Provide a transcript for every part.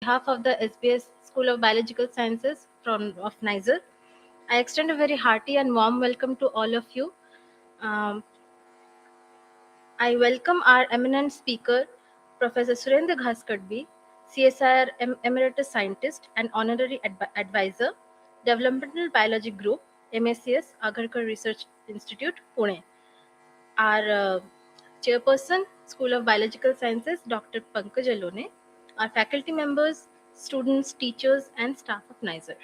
behalf of the SBS School of Biological Sciences of Niger, I extend a very hearty and warm welcome to all of you. Um, I welcome our eminent speaker, Professor Surendra Ghaskadbi, CSIR Emeritus Scientist and Honorary Advisor, Developmental Biology Group, MACS, Agharkar Research Institute, Pune. Our Chairperson, School of Biological Sciences, Dr. Pankaj Alone, our faculty members, students, teachers, and staff of Niger.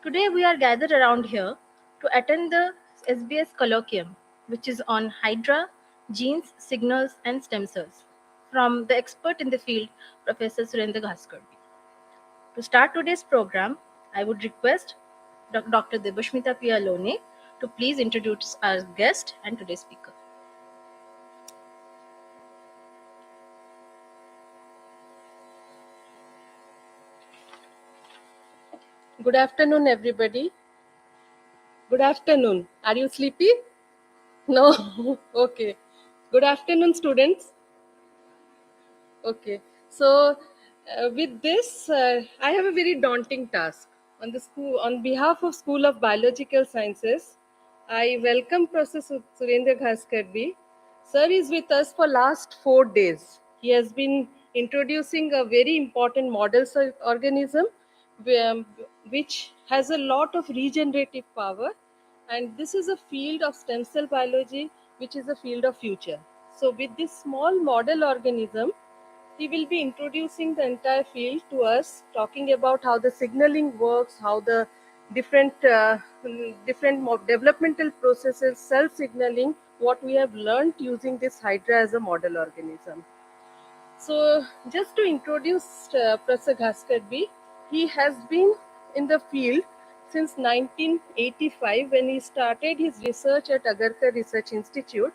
Today we are gathered around here to attend the SBS colloquium, which is on Hydra, genes, signals, and stem cells, from the expert in the field, Professor Surendra Ghaskadbi. To start today's program, I would request Dr. Debashmita P. Alone to please introduce our guest and today's speaker. Good afternoon, everybody. Good afternoon. Are you sleepy? No? Okay. Good afternoon, students. Okay. So, with this, I have a very daunting task. On behalf of School of Biological Sciences, I welcome Professor Surendra Ghaskadbi. Sir is with us for last 4 days. He has been introducing a very important model organism which has a lot of regenerative power, and this is a field of stem cell biology which is a field of future. So with this small model organism, he will be introducing the entire field to us, talking about how the signaling works, how the different developmental processes, cell signaling, what we have learned using this Hydra as a model organism. So just to introduce Professor Ghaskadbi, he has been in the field since 1985 when he started his research at Agharkar Research Institute,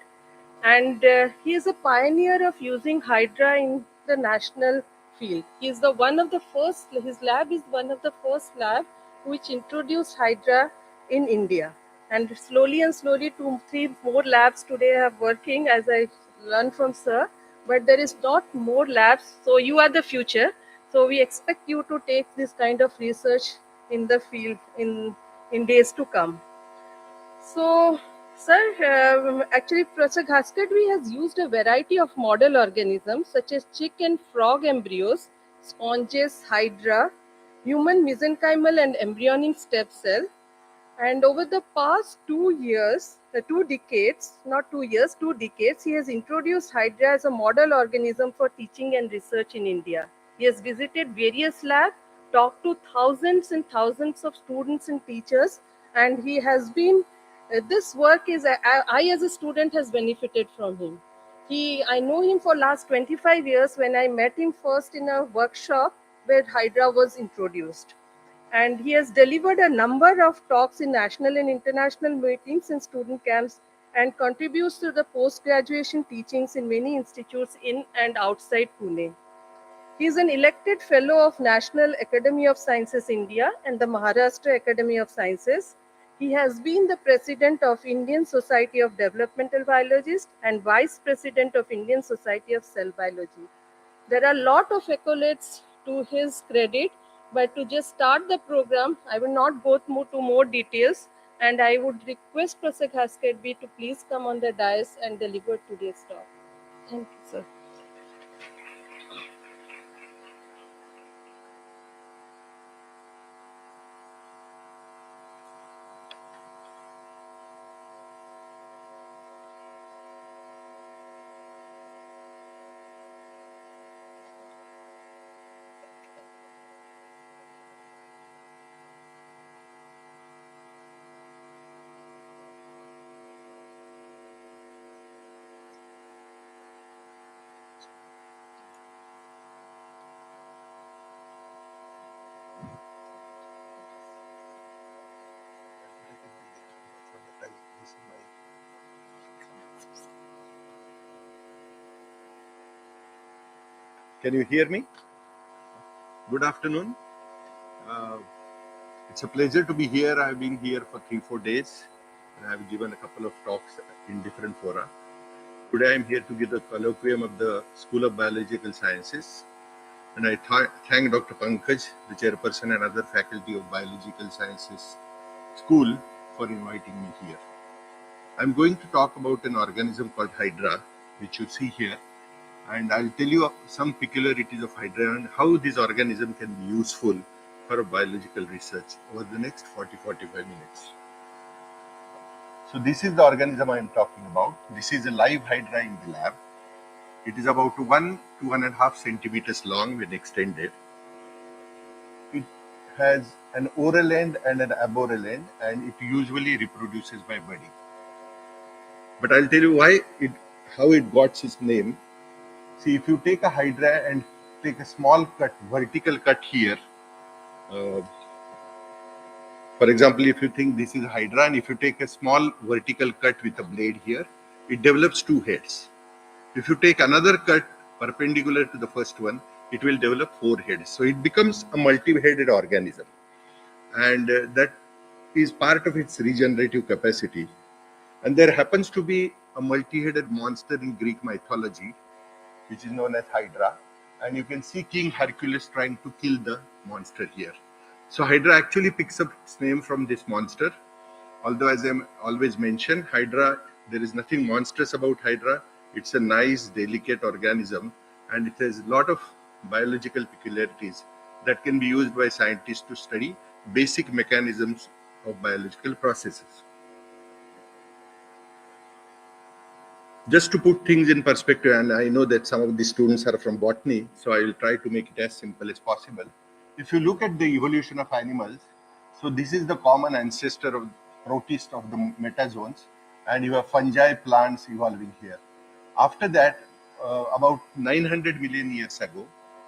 and he is a pioneer of using Hydra in the national field. He is one of the first. His lab is one of the first lab which introduced Hydra in India, and slowly 2-3 more labs today are working, as I learned from Sir. But there is not more labs, so you are the future. So we expect you to take this kind of research in the field in days to come. So, sir, actually Professor Ghaskadbi has used a variety of model organisms such as chick and frog embryos, sponges, hydra, human mesenchymal and embryonic stem cell. And over the past 2 years, 2 decades, not 2 years, 2 decades, he has introduced Hydra as a model organism for teaching and research in India. He has visited various labs, talked to thousands and thousands of students and teachers, and he has been, this work is, I as a student has benefited from him. I know him for last 25 years when I met him first in a workshop where Hydra was introduced. And he has delivered a number of talks in national and international meetings and student camps, and contributes to the post-graduation teachings in many institutes in and outside Pune. He is an elected fellow of National Academy of Sciences India and the Maharashtra Academy of Sciences. He has been the president of Indian Society of Developmental Biologists and vice president of Indian Society of Cell Biology. There are a lot of accolades to his credit, but to just start the program, I will not go to more details, and I would request Professor Ghaskadbi to please come on the dais and deliver today's talk. Thank you, sir. Can you hear me? Good afternoon. It's a pleasure to be here. I've been here for 3-4 days, and I've given a couple of talks in different fora. Today I'm here to give the colloquium of the School of Biological Sciences. And I thank Dr. Pankaj, the chairperson and other faculty of Biological Sciences School for inviting me here. I'm going to talk about an organism called Hydra, which you see here, and I'll tell you some peculiarities of Hydra and how this organism can be useful for biological research over the next 40-45 minutes. So this is the organism I am talking about. This is a live Hydra in the lab. It is about 1.5 centimeters long when extended. It has an oral end and an aboral end, and it usually reproduces by budding. But I'll tell you how it got its name. See, if you take a Hydra and take a small cut, vertical cut here, uh, for example, if you think this is a Hydra, and if you take a small vertical cut with a blade here, it develops two heads. If you take another cut perpendicular to the first one, it will develop four heads. So it becomes a multi-headed organism. And that is part of its regenerative capacity. And there happens to be a multi-headed monster in Greek mythology, which is known as Hydra. And you can see King Hercules trying to kill the monster here. So Hydra actually picks up its name from this monster. Although, as I always mention, Hydra, there is nothing monstrous about Hydra. It's a nice, delicate organism, and it has a lot of biological peculiarities that can be used by scientists to study basic mechanisms of biological processes. Just to put things in perspective, and I know that some of the students are from botany, so I will try to make it as simple as possible. If you look at the evolution of animals, so this is the common ancestor of protist of the metazoans, and you have fungi, plants evolving here. After that, about 900 million years ago,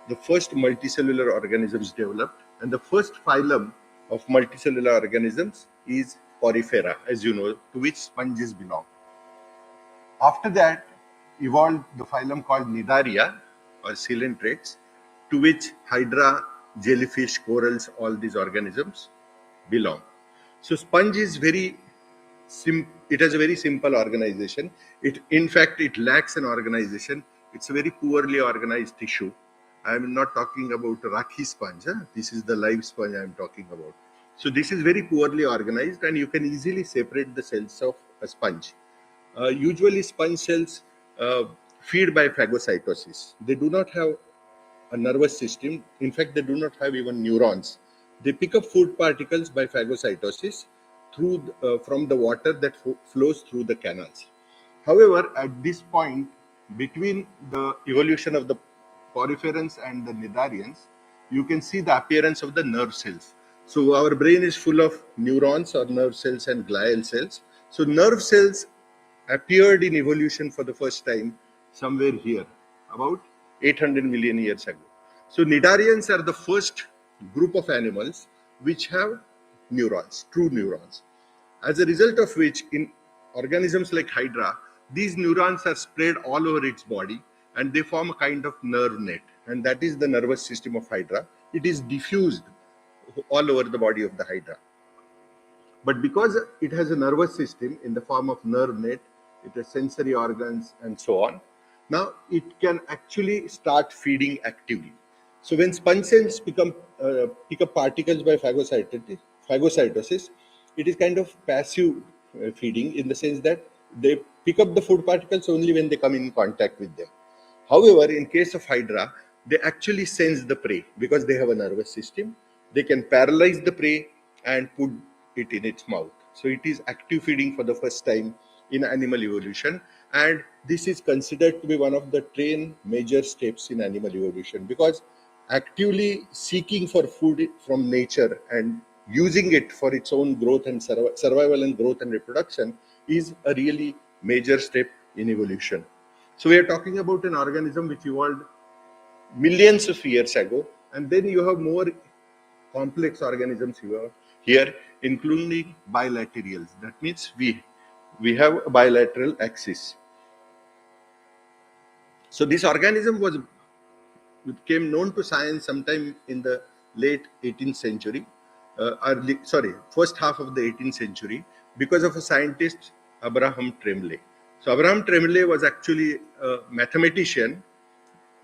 the first multicellular organisms developed, and the first phylum of multicellular organisms is Porifera, as you know, to which sponges belong. After that, evolved the phylum called Nidaria or coelentrates, to which Hydra, jellyfish, corals, all these organisms belong. So sponge is it has a very simple organization. In fact, it lacks an organization. It's a very poorly organized tissue. I'm not talking about a rocky sponge. This is the live sponge I'm talking about. So this is very poorly organized, and you can easily separate the cells of a sponge. Usually sponge cells feed by phagocytosis. They do not have a nervous system. In fact, they do not have even neurons. They pick up food particles by phagocytosis from the water that flows through the canals. However, at this point, between the evolution of the poriferans and the Nidarians, you can see the appearance of the nerve cells. So our brain is full of neurons or nerve cells and glial cells. So nerve cells appeared in evolution for the first time somewhere here, about 800 million years ago. So Nidarians are the first group of animals which have neurons, true neurons. As a result of which, in organisms like Hydra, these neurons are spread all over its body and they form a kind of nerve net. And that is the nervous system of Hydra. It is diffused all over the body of the Hydra. But because it has a nervous system in the form of nerve net, it has sensory organs and so on, now it can actually start feeding actively. So when sponge cells pick up particles by phagocytosis, it is kind of passive feeding in the sense that they pick up the food particles only when they come in contact with them. However, in case of Hydra, they actually sense the prey because they have a nervous system. They can paralyze the prey and put it in its mouth. So it is active feeding for the first time in animal evolution, and this is considered to be one of the 10 major steps in animal evolution, because actively seeking for food from nature and using it for its own growth and survival and growth and reproduction is a really major step in evolution. So we are talking about an organism which evolved millions of years ago, and then you have more complex organisms here, including bilaterals. That means we have a bilateral axis. So this organism became known to science sometime in the late 18th century, first half of the 18th century, because of a scientist, Abraham Tremblay. So Abraham Tremblay was actually a mathematician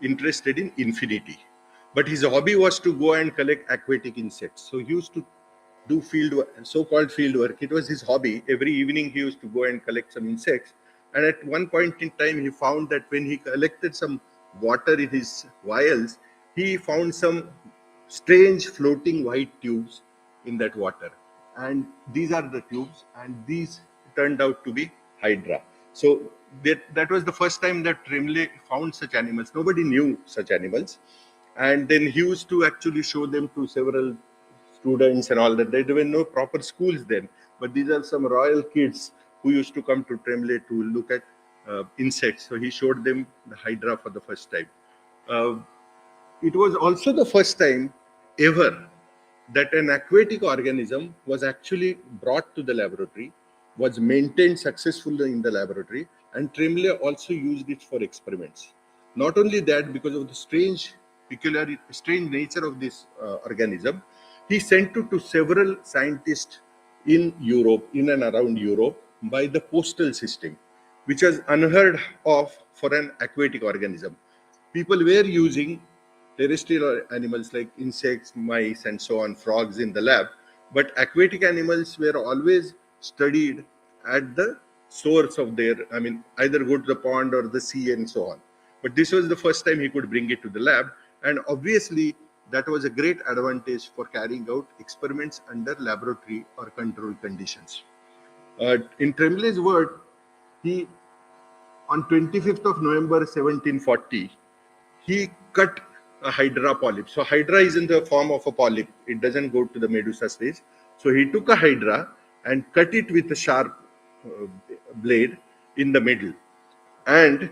interested in infinity. But his hobby was to go and collect aquatic insects. So he used to do so-called field work. It was his hobby. Every evening he used to go and collect some insects. And at one point in time, he found that when he collected some water in his vials, he found some strange floating white tubes in that water. And these are the tubes, and these turned out to be Hydra. So that was the first time that Tremblay found such animals. Nobody knew such animals. And then he used to actually show them to several students and all that. There were no proper schools then, but these are some royal kids who used to come to Tremblay to look at insects. So he showed them the Hydra for the first time. Uh, it was also the first time ever that an aquatic organism was actually brought to the laboratory, was maintained successfully in the laboratory, and Tremblay also used it for experiments. Not only that, because of the strange nature of this organism, he sent it to several scientists in Europe, in and around Europe, by the postal system, which was unheard of for an aquatic organism. People were using terrestrial animals like insects, mice, and so on, frogs in the lab, but aquatic animals were always studied at the source of their, either go to the pond or the sea and so on. But this was the first time he could bring it to the lab, and obviously that was a great advantage for carrying out experiments under laboratory or controlled conditions. In Tremblay's word, he on 25th of November 1740, he cut a Hydra polyp. So Hydra is in the form of a polyp. It doesn't go to the Medusa stage. So he took a Hydra and cut it with a sharp blade in the middle. And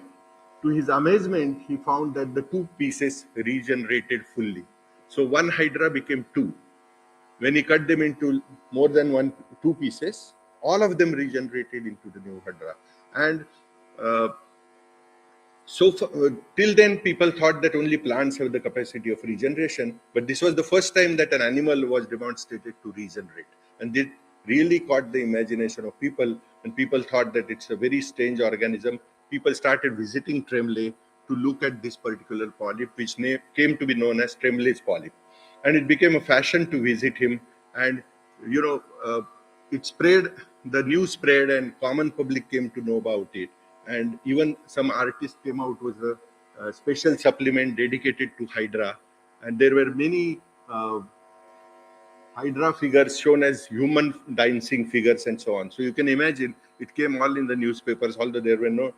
to his amazement, he found that the two pieces regenerated fully. So one Hydra became two. When he cut them into more than two pieces, all of them regenerated into the new Hydra. And uh, till then, people thought that only plants have the capacity of regeneration, but this was the first time that an animal was demonstrated to regenerate. And it really caught the imagination of people, and people thought that it's a very strange organism. People started visiting Tremblay to look at this particular polyp, which came to be known as Tremblay's polyp. And it became a fashion to visit him. And, it spread, the news spread, and common public came to know about it. And even some artists came out with a special supplement dedicated to Hydra. And there were many Hydra figures shown as human dancing figures and so on. So you can imagine it came all in the newspapers, although there were no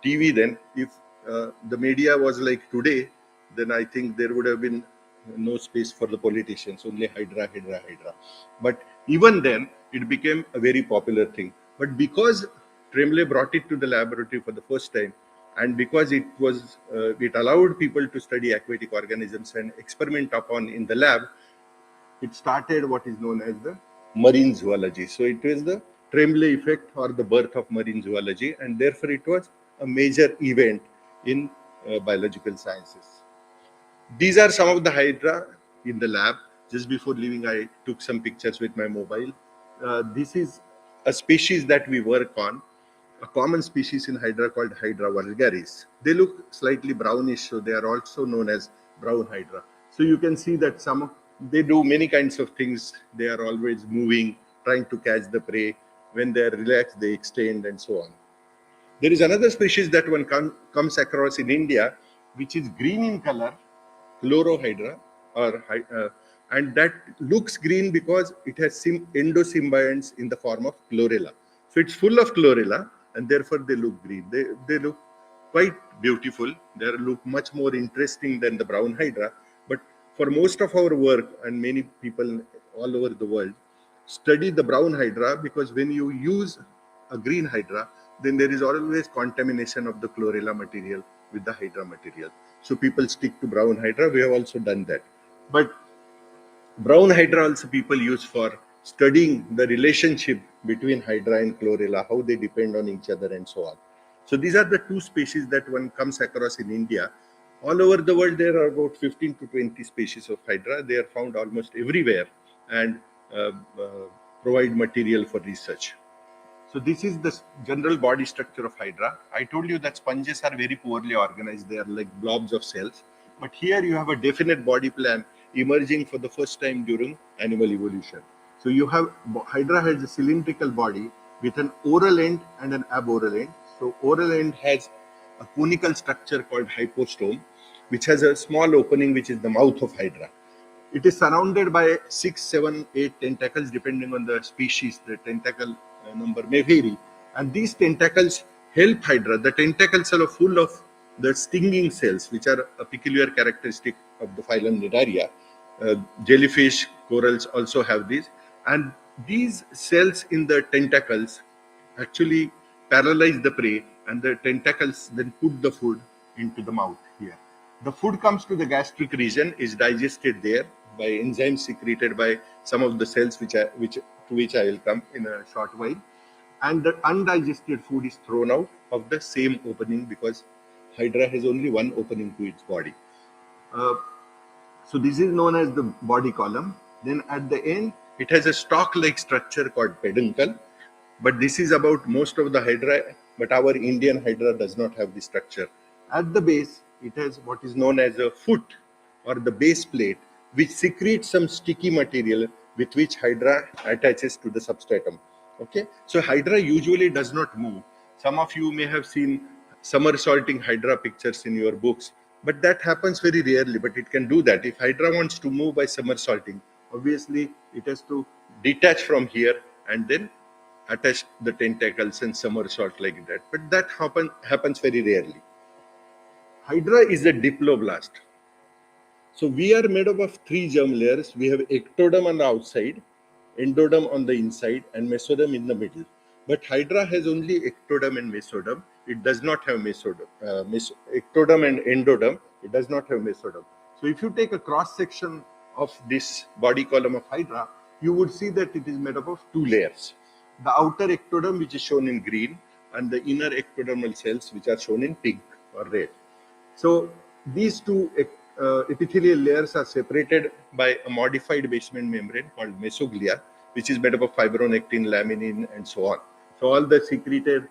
TV then. If the media was like today, then I think there would have been no space for the politicians, only Hydra, Hydra, Hydra. But even then, it became a very popular thing. But because Tremblay brought it to the laboratory for the first time, and because it allowed people to study aquatic organisms and experiment upon in the lab, it started what is known as the marine zoology. So it was the Tremblay effect or the birth of marine zoology, and therefore it was a major event in biological sciences. These are some of the Hydra in the lab. Just before leaving, I took some pictures with my mobile. This is a species that we work on, a common species in Hydra called Hydra vulgaris. They look slightly brownish, so they are also known as brown Hydra. So you can see that they do many kinds of things. They are always moving, trying to catch the prey. When they are relaxed, they extend and so on. There is another species that one comes across in India, which is green in color, Chloroh Hydra, and that looks green because it has endosymbionts in the form of chlorella. So it's full of chlorella, and therefore they look green. They look quite beautiful. They look much more interesting than the brown Hydra. But for most of our work, and many people all over the world study the brown Hydra, because when you use a green Hydra, then there is always contamination of the chlorella material with the Hydra material. So people stick to brown Hydra. We have also done that. But brown Hydra also people use for studying the relationship between Hydra and chlorella, how they depend on each other and so on. So these are the two species that one comes across in India. All over the world, there are about 15 to 20 species of Hydra. They are found almost everywhere and provide material for research. So this is the general body structure of Hydra. I told you that sponges are very poorly organized. They are like blobs of cells. But here you have a definite body plan emerging for the first time during animal evolution. So you have Hydra has a cylindrical body with an oral end and an aboral end. So oral end has a conical structure called hypostome, which has a small opening, which is the mouth of Hydra. It is surrounded by 6, 7, 8 tentacles, depending on the species. The tentacle number may vary. And these tentacles help Hydra. The tentacles are full of the stinging cells, which are a peculiar characteristic of the phylum Nidaria. Jellyfish, corals also have these. And these cells in the tentacles actually paralyze the prey, and the tentacles then put the food into the mouth here. The food comes to the gastric region, is digested there by enzymes secreted by some of the cells to which I will come in a short while. And the undigested food is thrown out of the same opening, because Hydra has only one opening to its body. So this is known as the body column. Then at the end, it has a stalk-like structure called peduncle. But this is about most of the Hydra, but our Indian Hydra does not have the structure. At the base, it has what is known as a foot, or the base plate, which secretes some sticky material with which Hydra attaches to the substratum. Okay, so Hydra usually does not move. Some of you may have seen somersaulting Hydra pictures in your books, but that happens very rarely, but it can do that. If Hydra wants to move by somersaulting, obviously it has to detach from here and then attach the tentacles and somersault like that. But that happens very rarely. Hydra is a diploblast. So we are made up of 3 germ layers. We have ectoderm on the outside, endoderm on the inside, and mesoderm in the middle. But Hydra has only ectoderm and mesoderm. It does not have mesoderm. Ectoderm and endoderm. It does not have mesoderm. So if you take a cross section of this body column of Hydra, you would see that it is made up of 2 layers. The outer ectoderm, which is shown in green, and the inner ectodermal cells, which are shown in pink or red. So these two epithelial layers are separated by a modified basement membrane called mesoglia, which is made up of fibronectin, laminin, and so on. So all the secreted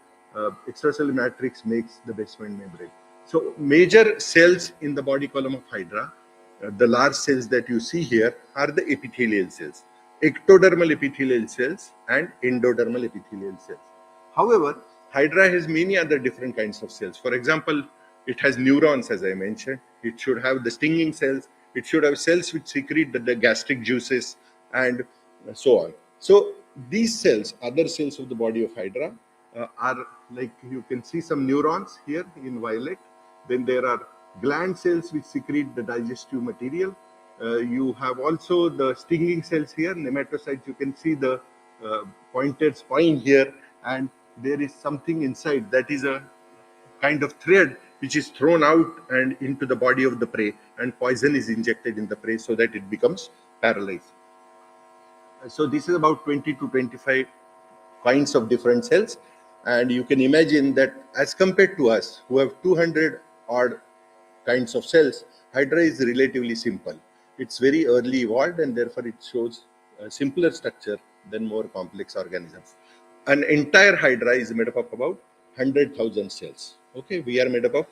extracellular matrix makes the basement membrane. So major cells in the body column of Hydra, the large cells that you see here, are the epithelial cells, ectodermal epithelial cells and endodermal epithelial cells. However, Hydra has many other different kinds of cells. For example, it has neurons, as I mentioned. It should have the stinging cells. It should have cells which secrete the gastric juices, and so on. So these cells, other cells of the body of Hydra, are like, you can see some neurons here in violet. Then there are gland cells which secrete the digestive material. You have also the stinging cells here, nematocytes. You can see the pointed spine here, and there is something inside that is a kind of thread which is thrown out and into the body of the prey, and poison is injected in the prey so that it becomes paralyzed. So this is about 20 to 25 kinds of different cells, and you can imagine that as compared to us, who have 200 odd kinds of cells, Hydra is relatively simple. It's very early evolved, and therefore it shows a simpler structure than more complex organisms. An entire Hydra is made up of about 100,000 cells. Okay, we are made up of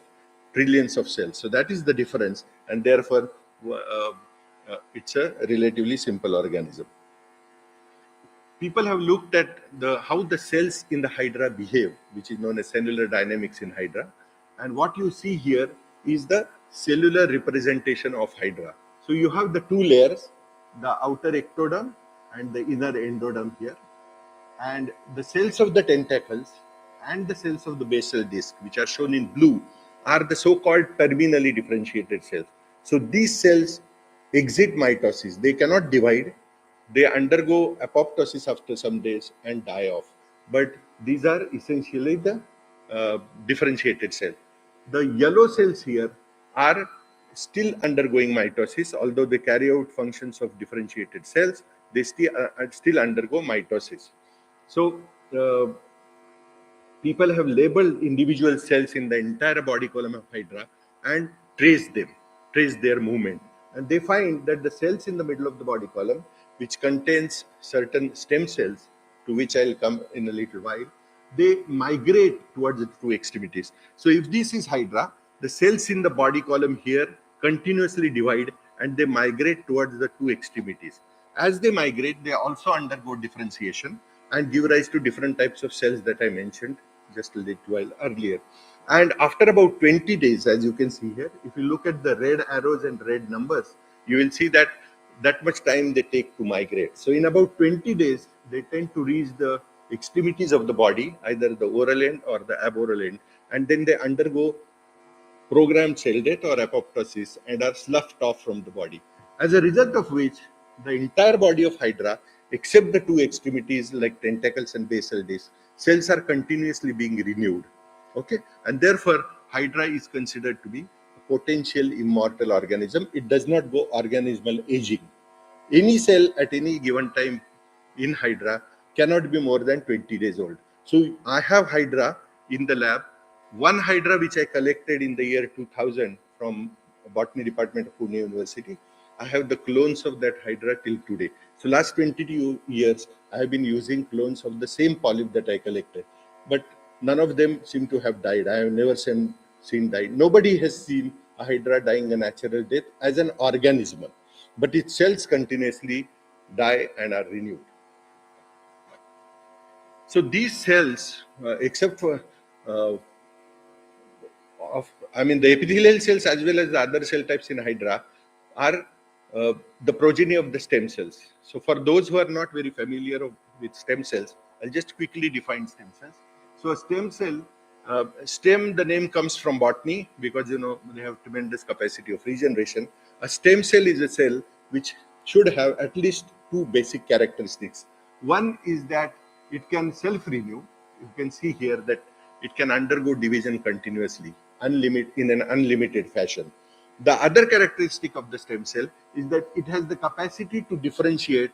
trillions of cells. So that is the difference, and therefore it's a relatively simple organism. People have looked at how the cells in the Hydra behave, which is known as cellular dynamics in Hydra. And what you see here is the cellular representation of Hydra. So you have the 2 layers, the outer ectoderm and the inner endoderm here. And the cells of the tentacles and the cells of the basal disc, which are shown in blue, are the so-called terminally differentiated cells. So these cells exit mitosis. They cannot divide. They undergo apoptosis after some days and die off. But these are essentially the differentiated cells. The yellow cells here are still undergoing mitosis, although they carry out functions of differentiated cells. They still undergo mitosis. So people have labeled individual cells in the entire body column of Hydra and traced their movement. And they find that the cells in the middle of the body column, which contains certain stem cells, to which I'll come in a little while, they migrate towards the 2 extremities. So if this is Hydra, the cells in the body column here continuously divide and they migrate towards the two extremities. As they migrate, they also undergo differentiation and give rise to different types of cells that I mentioned just a little while earlier. And after about 20 days, as you can see here, if you look at the red arrows and red numbers, you will see that that much time they take to migrate. So in about 20 days, they tend to reach the extremities of the body, either the oral end or the aboral end, and then they undergo programmed cell death or apoptosis and are sloughed off from the body. As a result of which, the entire body of Hydra, except the two extremities like tentacles and basal disc, cells are continuously being renewed. Okay, and therefore Hydra is considered to be a potential immortal organism. It does not go organismal aging. Any cell at any given time in Hydra cannot be more than 20 days old. So I have Hydra in the lab. One Hydra which I collected in the year 2000 from Botany Department of Pune University. I have the clones of that Hydra till today. So last 22 years, I have been using clones of the same polyp that I collected. But none of them seem to have died. I have never seen die. Nobody has seen a Hydra dying a natural death as an organism, but its cells continuously die and are renewed. So these cells, except for the epithelial cells as well as the other cell types in Hydra are the progeny of the stem cells. So for those who are not very familiar with stem cells, I'll just quickly define stem cells. So a stem cell, stem, the name comes from botany because they have tremendous capacity of regeneration. A stem cell is a cell which should have at least two basic characteristics. One is that it can self-renew. You can see here that it can undergo division continuously, in an unlimited fashion. The other characteristic of the stem cell is that it has the capacity to differentiate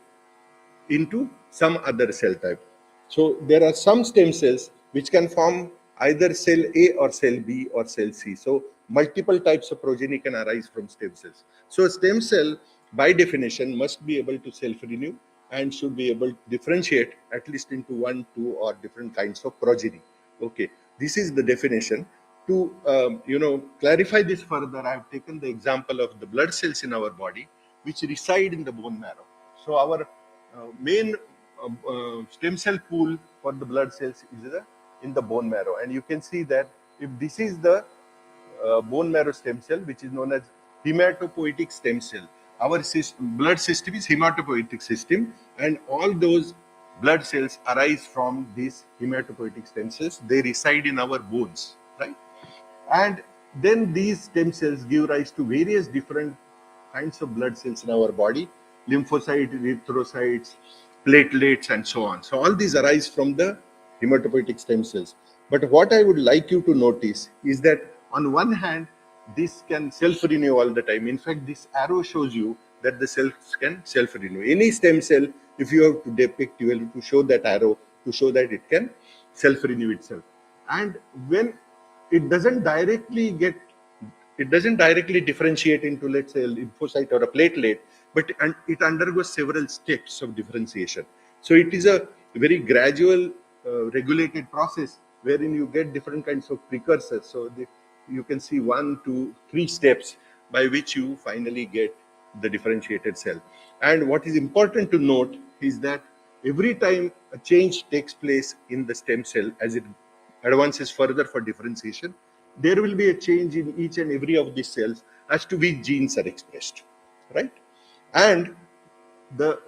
into some other cell type. So there are some stem cells which can form either cell A or cell B or cell C. So multiple types of progeny can arise from stem cells. So a stem cell by definition must be able to self-renew and should be able to differentiate at least into one, two or different kinds of progeny. Okay, this is the definition. To clarify this further, I have taken the example of the blood cells in our body which reside in the bone marrow. So our main stem cell pool for the blood cells is in the bone marrow, and you can see that if this is the bone marrow stem cell, which is known as hematopoietic stem cell. Our blood system is hematopoietic system, and all those blood cells arise from these hematopoietic stem cells. They reside in our bones, right? And then these stem cells give rise to various different kinds of blood cells in our body: lymphocytes, erythrocytes, platelets, and so on. So all these arise from the hematopoietic stem cells. But what I would like you to notice is that on one hand, this can self-renew all the time. In fact, this arrow shows you that the cells can self-renew. Any stem cell, if you have to depict, you have to show that arrow to show that it can self-renew itself. And when it doesn't directly differentiate into, let's say, a lymphocyte or a platelet, but it undergoes several steps of differentiation. So it is a very gradual, regulated process wherein you get different kinds of precursors. So you can see 1, 2, 3 steps by which you finally get the differentiated cell. And what is important to note is that every time a change takes place in the stem cell as it advances further for differentiation, there will be a change in each and every of these cells as to which genes are expressed, right? And the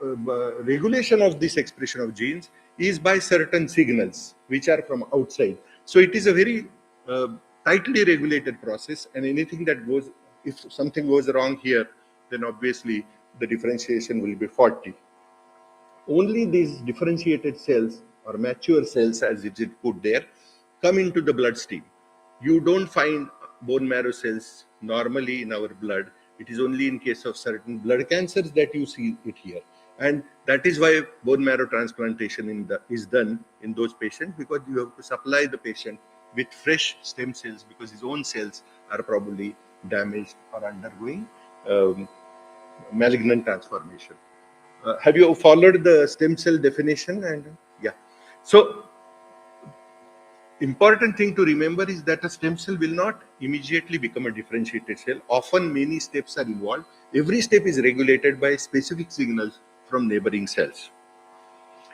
regulation of this expression of genes is by certain signals which are from outside. So it is a very tightly regulated process, and anything that goes, if something goes wrong here, then obviously the differentiation will be faulty. Only these differentiated cells or mature cells, as it is put there, come into the bloodstream. You don't find bone marrow cells normally in our blood. It is only in case of certain blood cancers that you see it here. And that is why bone marrow transplantation is done in those patients, because you have to supply the patient with fresh stem cells because his own cells are probably damaged or undergoing malignant transformation. Have you followed the stem cell definition? And yeah, so important thing to remember is that a stem cell will not immediately become a differentiated cell. Often many steps are involved. Every step is regulated by specific signals from neighboring cells.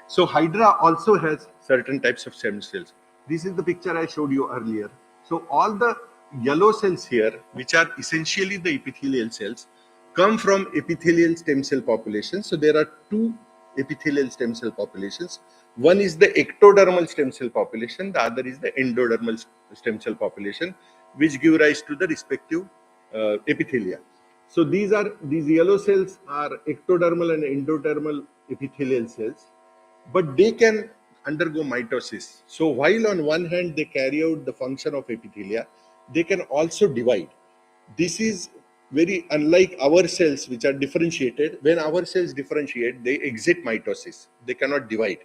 So Hydra also has certain types of stem cells. This is the picture I showed you earlier. So all the yellow cells here, which are essentially the epithelial cells, come from epithelial stem cell populations. So there are two epithelial stem cell populations. One is the ectodermal stem cell population, the other is the endodermal stem cell population, which give rise to the respective epithelia. So these yellow cells are ectodermal and endodermal epithelial cells, but they can undergo mitosis. So while on one hand they carry out the function of epithelia, they can also divide. This is very unlike our cells, which are differentiated. When our cells differentiate, they exit mitosis. They cannot divide.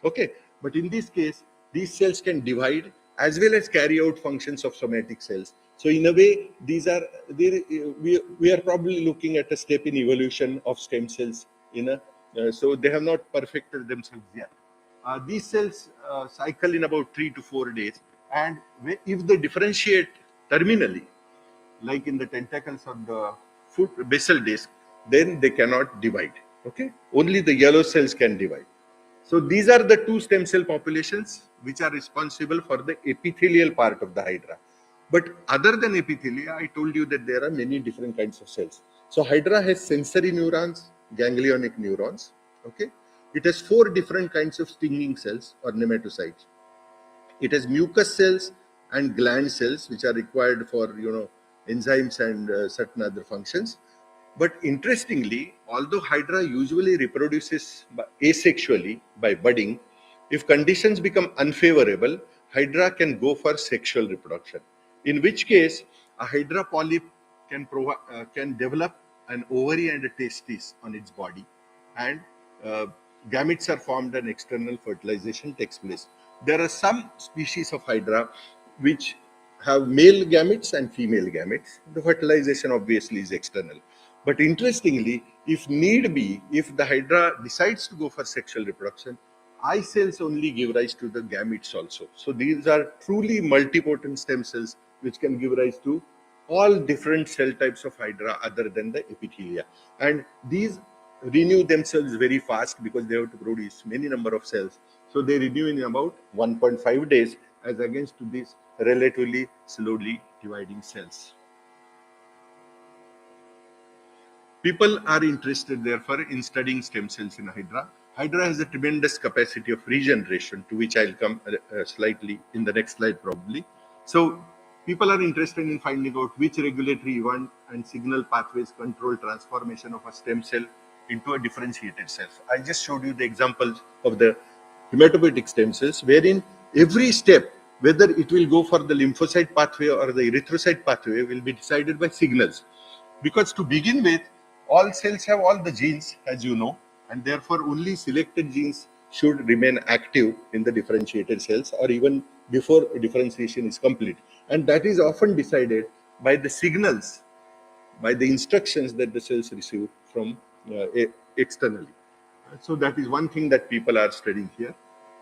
Okay, but in this case, these cells can divide as well as carry out functions of somatic cells. So in a way, we are probably looking at a step in evolution of stem cells. So they have not perfected themselves yet. These cells cycle in about 3 to 4 days, and if they differentiate terminally, like in the tentacles of the foot basal disc, then they cannot divide. Okay, only the yellow cells can divide. So these are the two stem cell populations which are responsible for the epithelial part of the Hydra. But other than epithelia, I told you that there are many different kinds of cells. So Hydra has sensory neurons, ganglionic neurons. Okay, it has 4 different kinds of stinging cells or nematocytes. It has mucus cells and gland cells, which are required for enzymes and certain other functions. But interestingly, although Hydra usually reproduces asexually by budding, if conditions become unfavorable, Hydra can go for sexual reproduction. In which case, a Hydra polyp can develop an ovary and a testis on its body, and gametes are formed and external fertilization takes place. There are some species of Hydra which have male gametes and female gametes. The fertilization obviously is external. But interestingly, if need be, if the Hydra decides to go for sexual reproduction, eye cells only give rise to the gametes also. So these are truly multipotent stem cells which can give rise to all different cell types of Hydra other than the epithelia. And these renew themselves very fast because they have to produce many number of cells. So they renew in about 1.5 days as against to these relatively slowly dividing cells. People are interested, therefore, in studying stem cells in Hydra. Hydra has a tremendous capacity of regeneration, to which I'll come slightly in the next slide probably. So people are interested in finding out which regulatory event and signal pathways control transformation of a stem cell into a differentiated cell. I just showed you the examples of the hematopoietic stem cells, wherein every step, whether it will go for the lymphocyte pathway or the erythrocyte pathway, will be decided by signals. Because to begin with, all cells have all the genes, as you know, and therefore only selected genes should remain active in the differentiated cells or even before differentiation is complete. And that is often decided by the signals, by the instructions that the cells receive from externally. So that is one thing that people are studying here.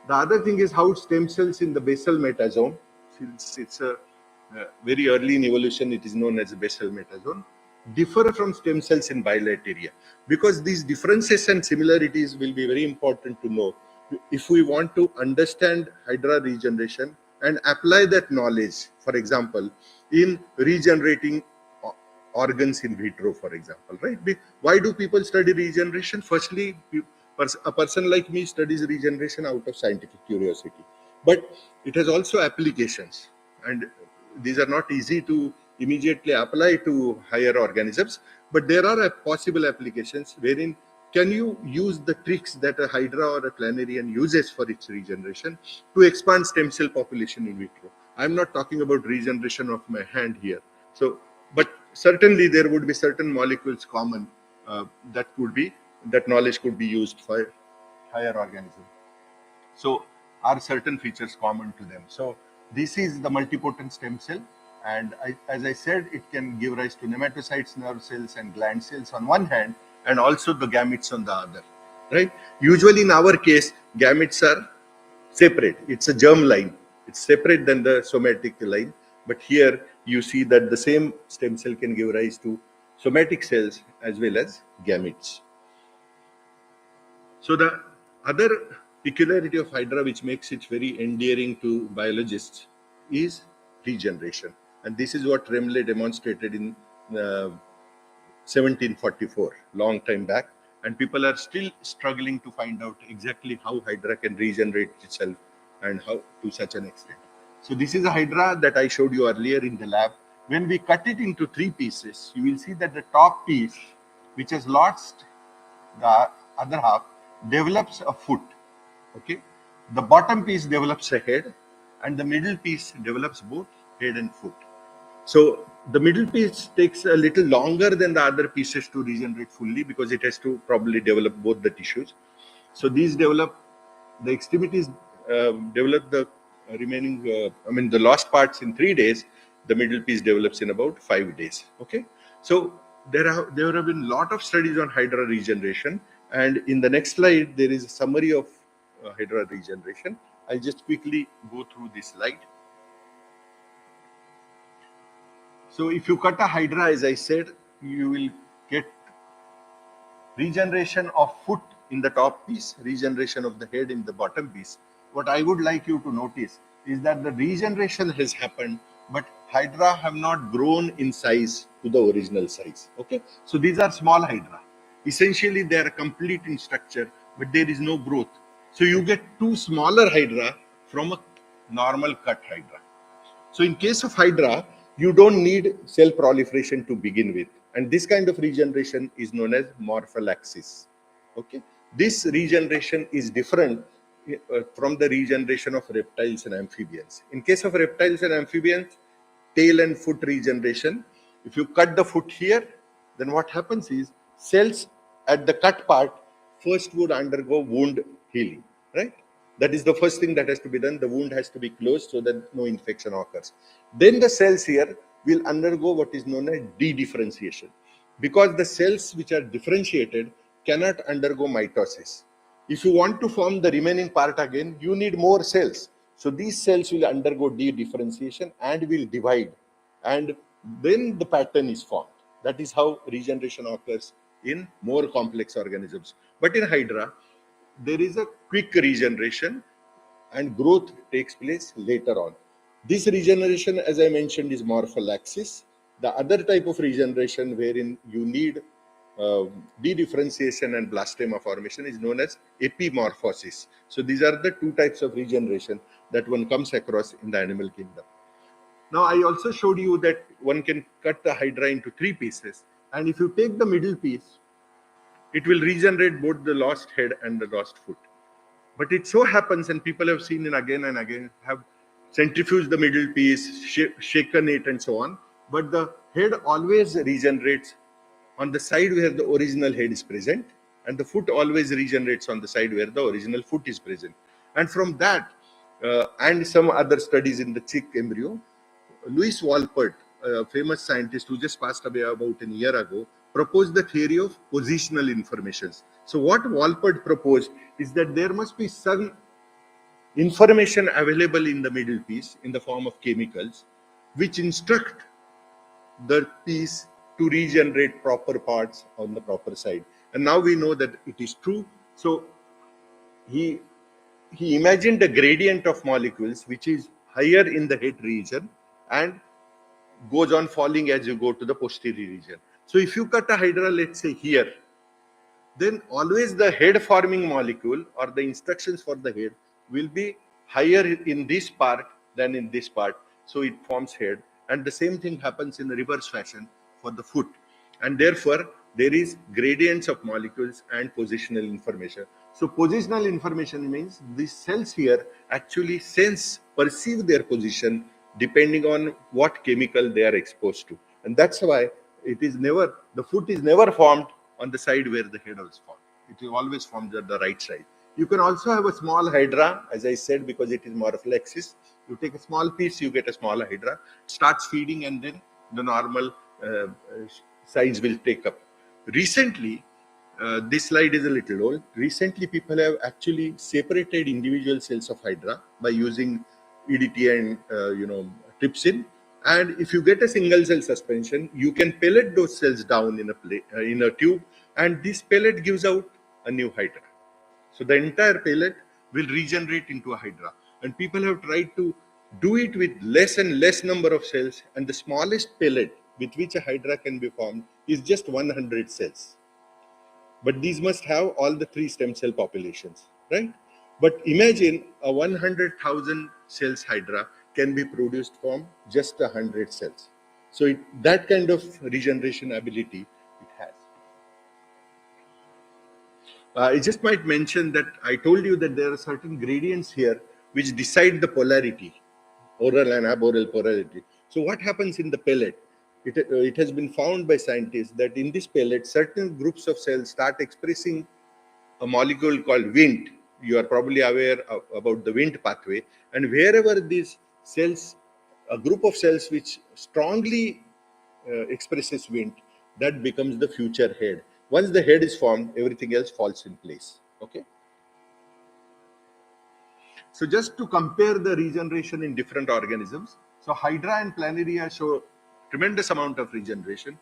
The other thing is how stem cells in the basal metasome, since it's very early in evolution, it is known as a basal metasome, differ from stem cells in bilateria, because these differences and similarities will be very important to know if we want to understand Hydra regeneration and apply that knowledge, for example, in regenerating organs in vitro, for example, right? Why do people study regeneration? Firstly, a person like me studies regeneration out of scientific curiosity, but it has also applications, and these are not easy to immediately apply to higher organisms, but there are possible applications wherein can you use the tricks that a Hydra or a planarian uses for its regeneration to expand stem cell population in vitro. I'm not talking about regeneration of my hand here. So, but certainly there would be certain molecules common that knowledge could be used for higher organisms. So are certain features common to them. So this is the multipotent stem cell, and as I said, it can give rise to nematocytes, nerve cells, and gland cells on one hand, and also the gametes on the other, right? Usually in our case, gametes are separate. It's a germ line. It's separate than the somatic line, but here you see that the same stem cell can give rise to somatic cells as well as gametes. So the other peculiarity of Hydra, which makes it very endearing to biologists, is regeneration. And this is what Remle demonstrated in 1744, long time back. And people are still struggling to find out exactly how Hydra can regenerate itself and how to such an extent. So this is a Hydra that I showed you earlier in the lab. When we cut it into 3 pieces, you will see that the top piece, which has lost the other half, develops a foot. Okay, the bottom piece develops a head, and the middle piece develops both head and foot. So the middle piece takes a little longer than the other pieces to regenerate fully because it has to probably develop both the tissues. So these develop, the extremities develop the remaining, the lost parts in 3 days. The middle piece develops in about 5 days. Okay, so there have been a lot of studies on Hydra regeneration, and in the next slide there is a summary of Hydra regeneration. I'll just quickly go through this slide. So if you cut a Hydra, as I said, you will get regeneration of foot in the top piece, regeneration of the head in the bottom piece. What I would like you to notice is that the regeneration has happened, but Hydra have not grown in size to the original size. Okay, so these are small Hydra. Essentially, they are complete in structure, but there is no growth. So you get 2 smaller Hydra from a normal cut Hydra. So in case of Hydra, you don't need cell proliferation to begin with. And this kind of regeneration is known as morphallaxis. Okay, this regeneration is different from the regeneration of reptiles and amphibians. In case of reptiles and amphibians, tail and foot regeneration, if you cut the foot here, then what happens is cells at the cut part first would undergo wound healing, right? That is the first thing that has to be done. The wound has to be closed so that no infection occurs. Then the cells here will undergo what is known as de-differentiation, because the cells which are differentiated cannot undergo mitosis. If you want to form the remaining part again, you need more cells. So these cells will undergo de-differentiation and will divide, and then the pattern is formed. That is how regeneration occurs in more complex organisms. But in Hydra, there is a quick regeneration and growth takes place later on. This regeneration, as I mentioned, is morphallaxis. The other type of regeneration wherein you need de-differentiation and blastema formation is known as epimorphosis. So these are the 2 types of regeneration that one comes across in the animal kingdom. Now I also showed you that one can cut the Hydra into 3 pieces, and if you take the middle piece, it will regenerate both the lost head and the lost foot. But it so happens, and people have seen it again and again, have centrifuged the middle piece, shaken it and so on, but the head always regenerates on the side where the original head is present, and the foot always regenerates on the side where the original foot is present. And from that, and some other studies in the chick embryo, Louis Walpert, a famous scientist who just passed away about a year ago, proposed the theory of positional informations. So what Walpert proposed is that there must be some information available in the middle piece in the form of chemicals, which instruct the piece to regenerate proper parts on the proper side. And now we know that it is true. So he imagined a gradient of molecules which is higher in the head region and goes on falling as you go to the posterior region. So if you cut a Hydra, let's say here, then always the head forming molecule or the instructions for the head will be higher in this part than in this part. So it forms head, and the same thing happens in the reverse fashion for the foot. And therefore, there is gradients of molecules and positional information. So positional information means these cells here actually perceive their position depending on what chemical they are exposed to. And that's why the foot is never formed on the side where the head was formed. It is always formed at the right side. You can also have a small Hydra, as I said, because it is morphallaxis. You take a small piece, you get a small Hydra. It starts feeding, and then the normal size will take up. Recently, this slide is a little old. Recently, people have actually separated individual cells of Hydra by using EDTA and trypsin. And if you get a single cell suspension, you can pellet those cells down in a tube, and this pellet gives out a new hydra. So the entire pellet will regenerate into a hydra. And people have tried to do it with less and less number of cells, and the smallest pellet with which a hydra can be formed is just 100 cells. But these must have all the 3 stem cell populations, right? But imagine a 100,000 cells hydra can be produced from just 100 cells. So that kind of regeneration ability it has. I just might mention that I told you that there are certain gradients here which decide the polarity, oral and aboral polarity. So what happens in the pellet? It has been found by scientists that in this pellet, certain groups of cells start expressing a molecule called Wnt. You are probably aware about the Wnt pathway. And wherever these cells, a group of cells which strongly expresses Wnt, that becomes the future head. Once the head is formed, everything else falls in place. Okay. So just to compare the regeneration in different organisms, so Hydra and Planaria show tremendous amount of regeneration.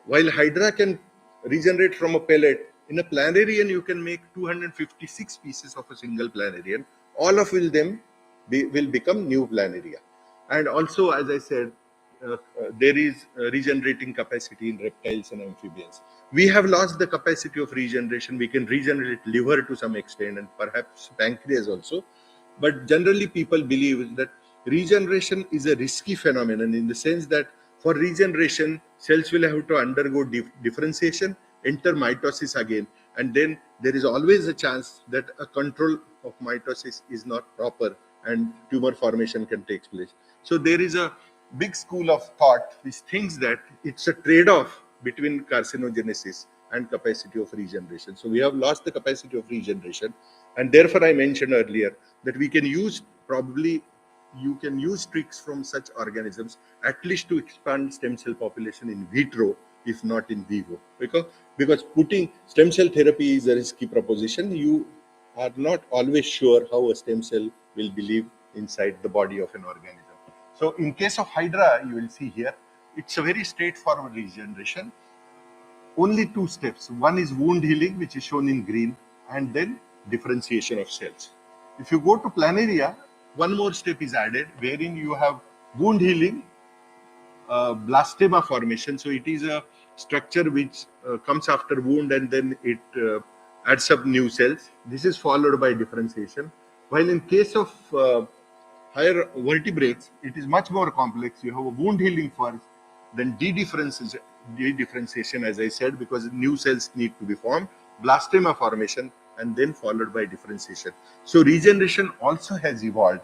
While Hydra can regenerate from a pellet, in a planarian you can make 256 pieces of a single planarian. All of them will become new planaria. And also, as I said, there is regenerating capacity in reptiles and amphibians. We have lost the capacity of regeneration. We can regenerate liver to some extent and perhaps pancreas also. But generally people believe that regeneration is a risky phenomenon in the sense that for regeneration, cells will have to undergo differentiation, enter mitosis again, and then there is always a chance that a control of mitosis is not proper and tumor formation can take place. So there is a big school of thought which thinks that it's a trade-off between carcinogenesis and capacity of regeneration. So we have lost the capacity of regeneration, and therefore I mentioned earlier that we can use you can use tricks from such organisms at least to expand stem cell population in vitro, if not in vivo. Because putting stem cell therapy is a risky proposition. You are not always sure how a stem cell will live inside the body of an organism. So in case of Hydra, you will see here, it's a very straightforward regeneration. Only 2 steps. One is wound healing, which is shown in green, and then differentiation of cells. If you go to Planaria, one more step is added, wherein you have wound healing, blastema formation. So it is a structure which comes after wound, and then it adds up new cells. This is followed by differentiation. While in case of higher vertebrates, it is much more complex. You have a wound healing first, then de-differentiation, as I said, because new cells need to be formed, blastema formation, and then followed by differentiation. So regeneration also has evolved,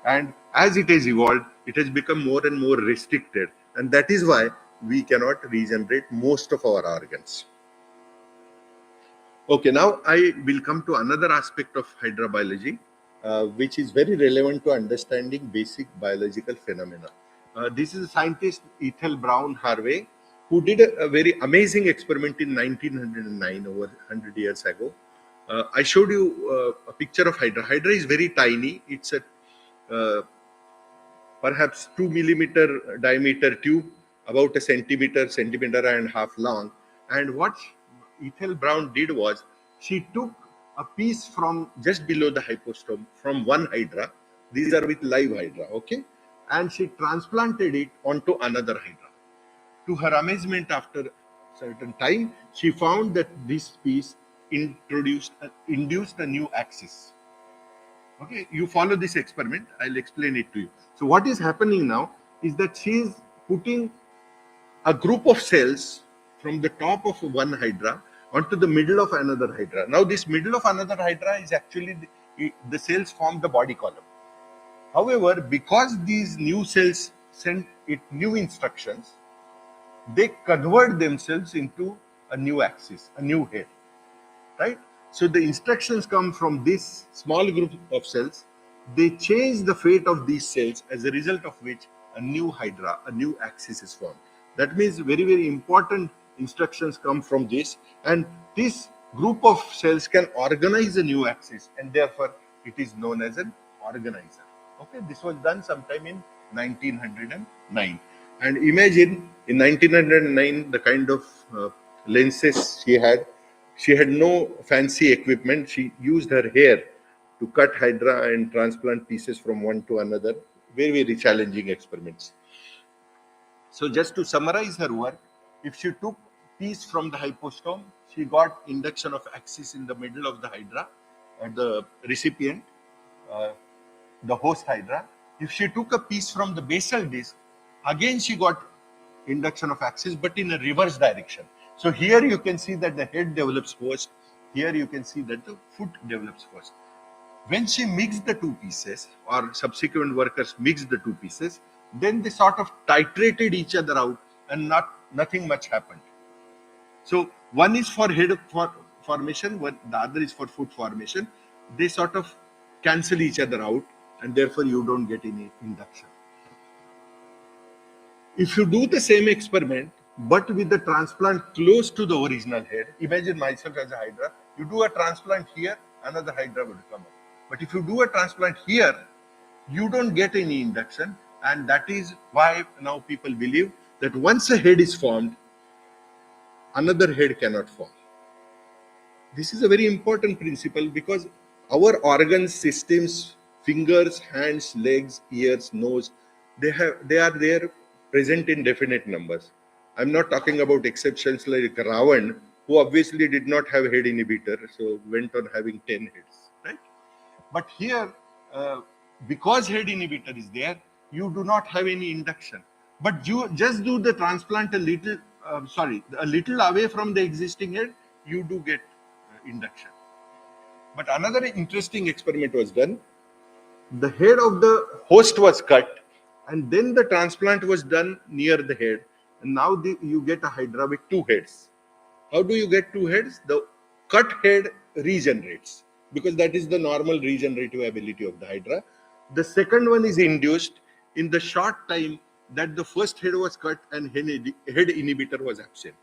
and as it has evolved, it has become more and more restricted, and that is why we cannot regenerate most of our organs. Okay, now I will come to another aspect of hydrobiology, which is very relevant to understanding basic biological phenomena. This is a scientist, Ethel Brown Harvey, who did a very amazing experiment in 1909, over 100 years ago. I showed you a picture of Hydra. Hydra is very tiny. It's a perhaps 2 millimeter diameter tube, about a centimeter and a half long. And what Ethel Brown did was, she took a piece from just below the hypostome from one Hydra. These are with live Hydra, okay? And she transplanted it onto another Hydra. To her amazement, after a certain time, she found that this piece induced a new axis. Okay, you follow this experiment, I'll explain it to you. So what is happening now is that she is putting a group of cells from the top of one Hydra onto the middle of another Hydra. Now this middle of another Hydra is actually the cells form the body column. However, because these new cells send it new instructions, they convert themselves into a new axis, a new head, right? So the instructions come from this small group of cells. They change the fate of these cells, as a result of which a new Hydra, a new axis is formed. That means very, very important instructions come from this, and this group of cells can organize a new axis, and therefore it is known as an organizer. Okay, this was done sometime in 1909. And imagine in 1909 the kind of lenses she had. She had no fancy equipment. She used her hair to cut Hydra and transplant pieces from one to another. Very, very challenging experiments. So just to summarize her work, if she took piece from the hypostome, she got induction of axis in the middle of the Hydra at the recipient, uh, the host Hydra. If she took a piece from the basal disc, again she got induction of axis, but in a reverse direction. So here you can see that the head develops first. Here you can see that the foot develops first. When she mixed the two pieces, or subsequent workers mixed the two pieces, then they sort of titrated each other out, and nothing much happened. So one is for head formation, the other is for foot formation. They sort of cancel each other out, and therefore you don't get any induction. If you do the same experiment, but with the transplant close to the original head, imagine myself as a Hydra, you do a transplant here, another Hydra will come up. But if you do a transplant here, you don't get any induction, and that is why now people believe that once a head is formed, another head cannot form. This is a very important principle because our organ systems, fingers, hands, legs, ears, nose, they are there present in definite numbers. I'm not talking about exceptions like Ravan, who obviously did not have head inhibitor, so went on having 10 heads, right? But here, because head inhibitor is there, you do not have any induction. But you just do the transplant a little away from the existing head, you do get induction. But another interesting experiment was done. The head of the host was cut, and then the transplant was done near the head. And now you get a Hydra with two heads. How do you get two heads? The cut head regenerates because that is the normal regenerative ability of the Hydra. The second one is induced in the short time that the first head was cut and head inhibitor was absent.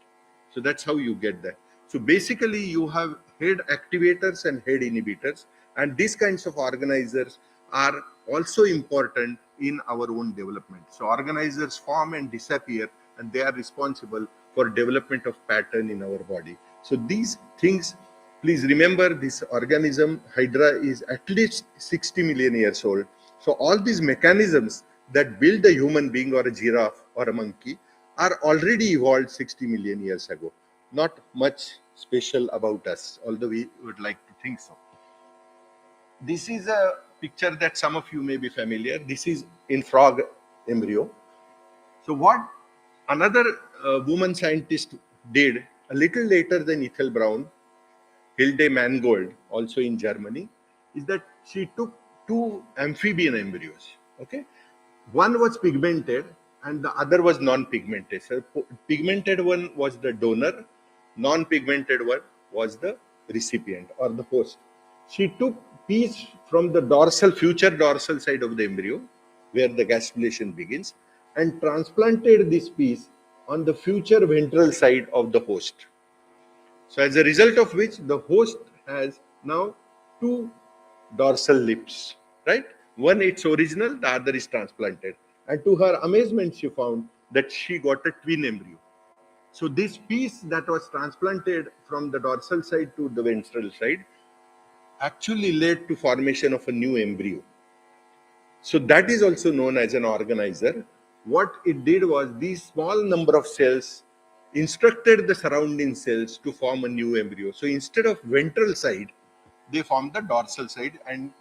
So that's how you get that. So basically you have head activators and head inhibitors, and these kinds of organizers are also important in our own development. So organizers form and disappear, and they are responsible for development of pattern in our body. So these things, please remember, this organism Hydra is at least 60 million years old. So all these mechanisms that build a human being or a giraffe or a monkey are already evolved 60 million years ago. Not much special about us, although we would like to think so. This is a picture that some of you may be familiar. This is in frog embryo. So what another woman scientist did a little later than Ethel Brown, Hilde Mangold, also in Germany, is that she took two amphibian embryos. Okay, one was pigmented and the other was non-pigmented. So pigmented one was the donor, non-pigmented one was the recipient or the host. She took piece from the future dorsal side of the embryo, where the gastrulation begins, and transplanted this piece on the future ventral side of the host. So as a result of which the host has now two dorsal lips, right? One it's original, the other is transplanted. And to her amazement, she found that she got a twin embryo. So this piece that was transplanted from the dorsal side to the ventral side actually led to formation of a new embryo. So that is also known as an organizer. What it did was these small number of cells instructed the surrounding cells to form a new embryo. So instead of ventral side, they formed the dorsal side and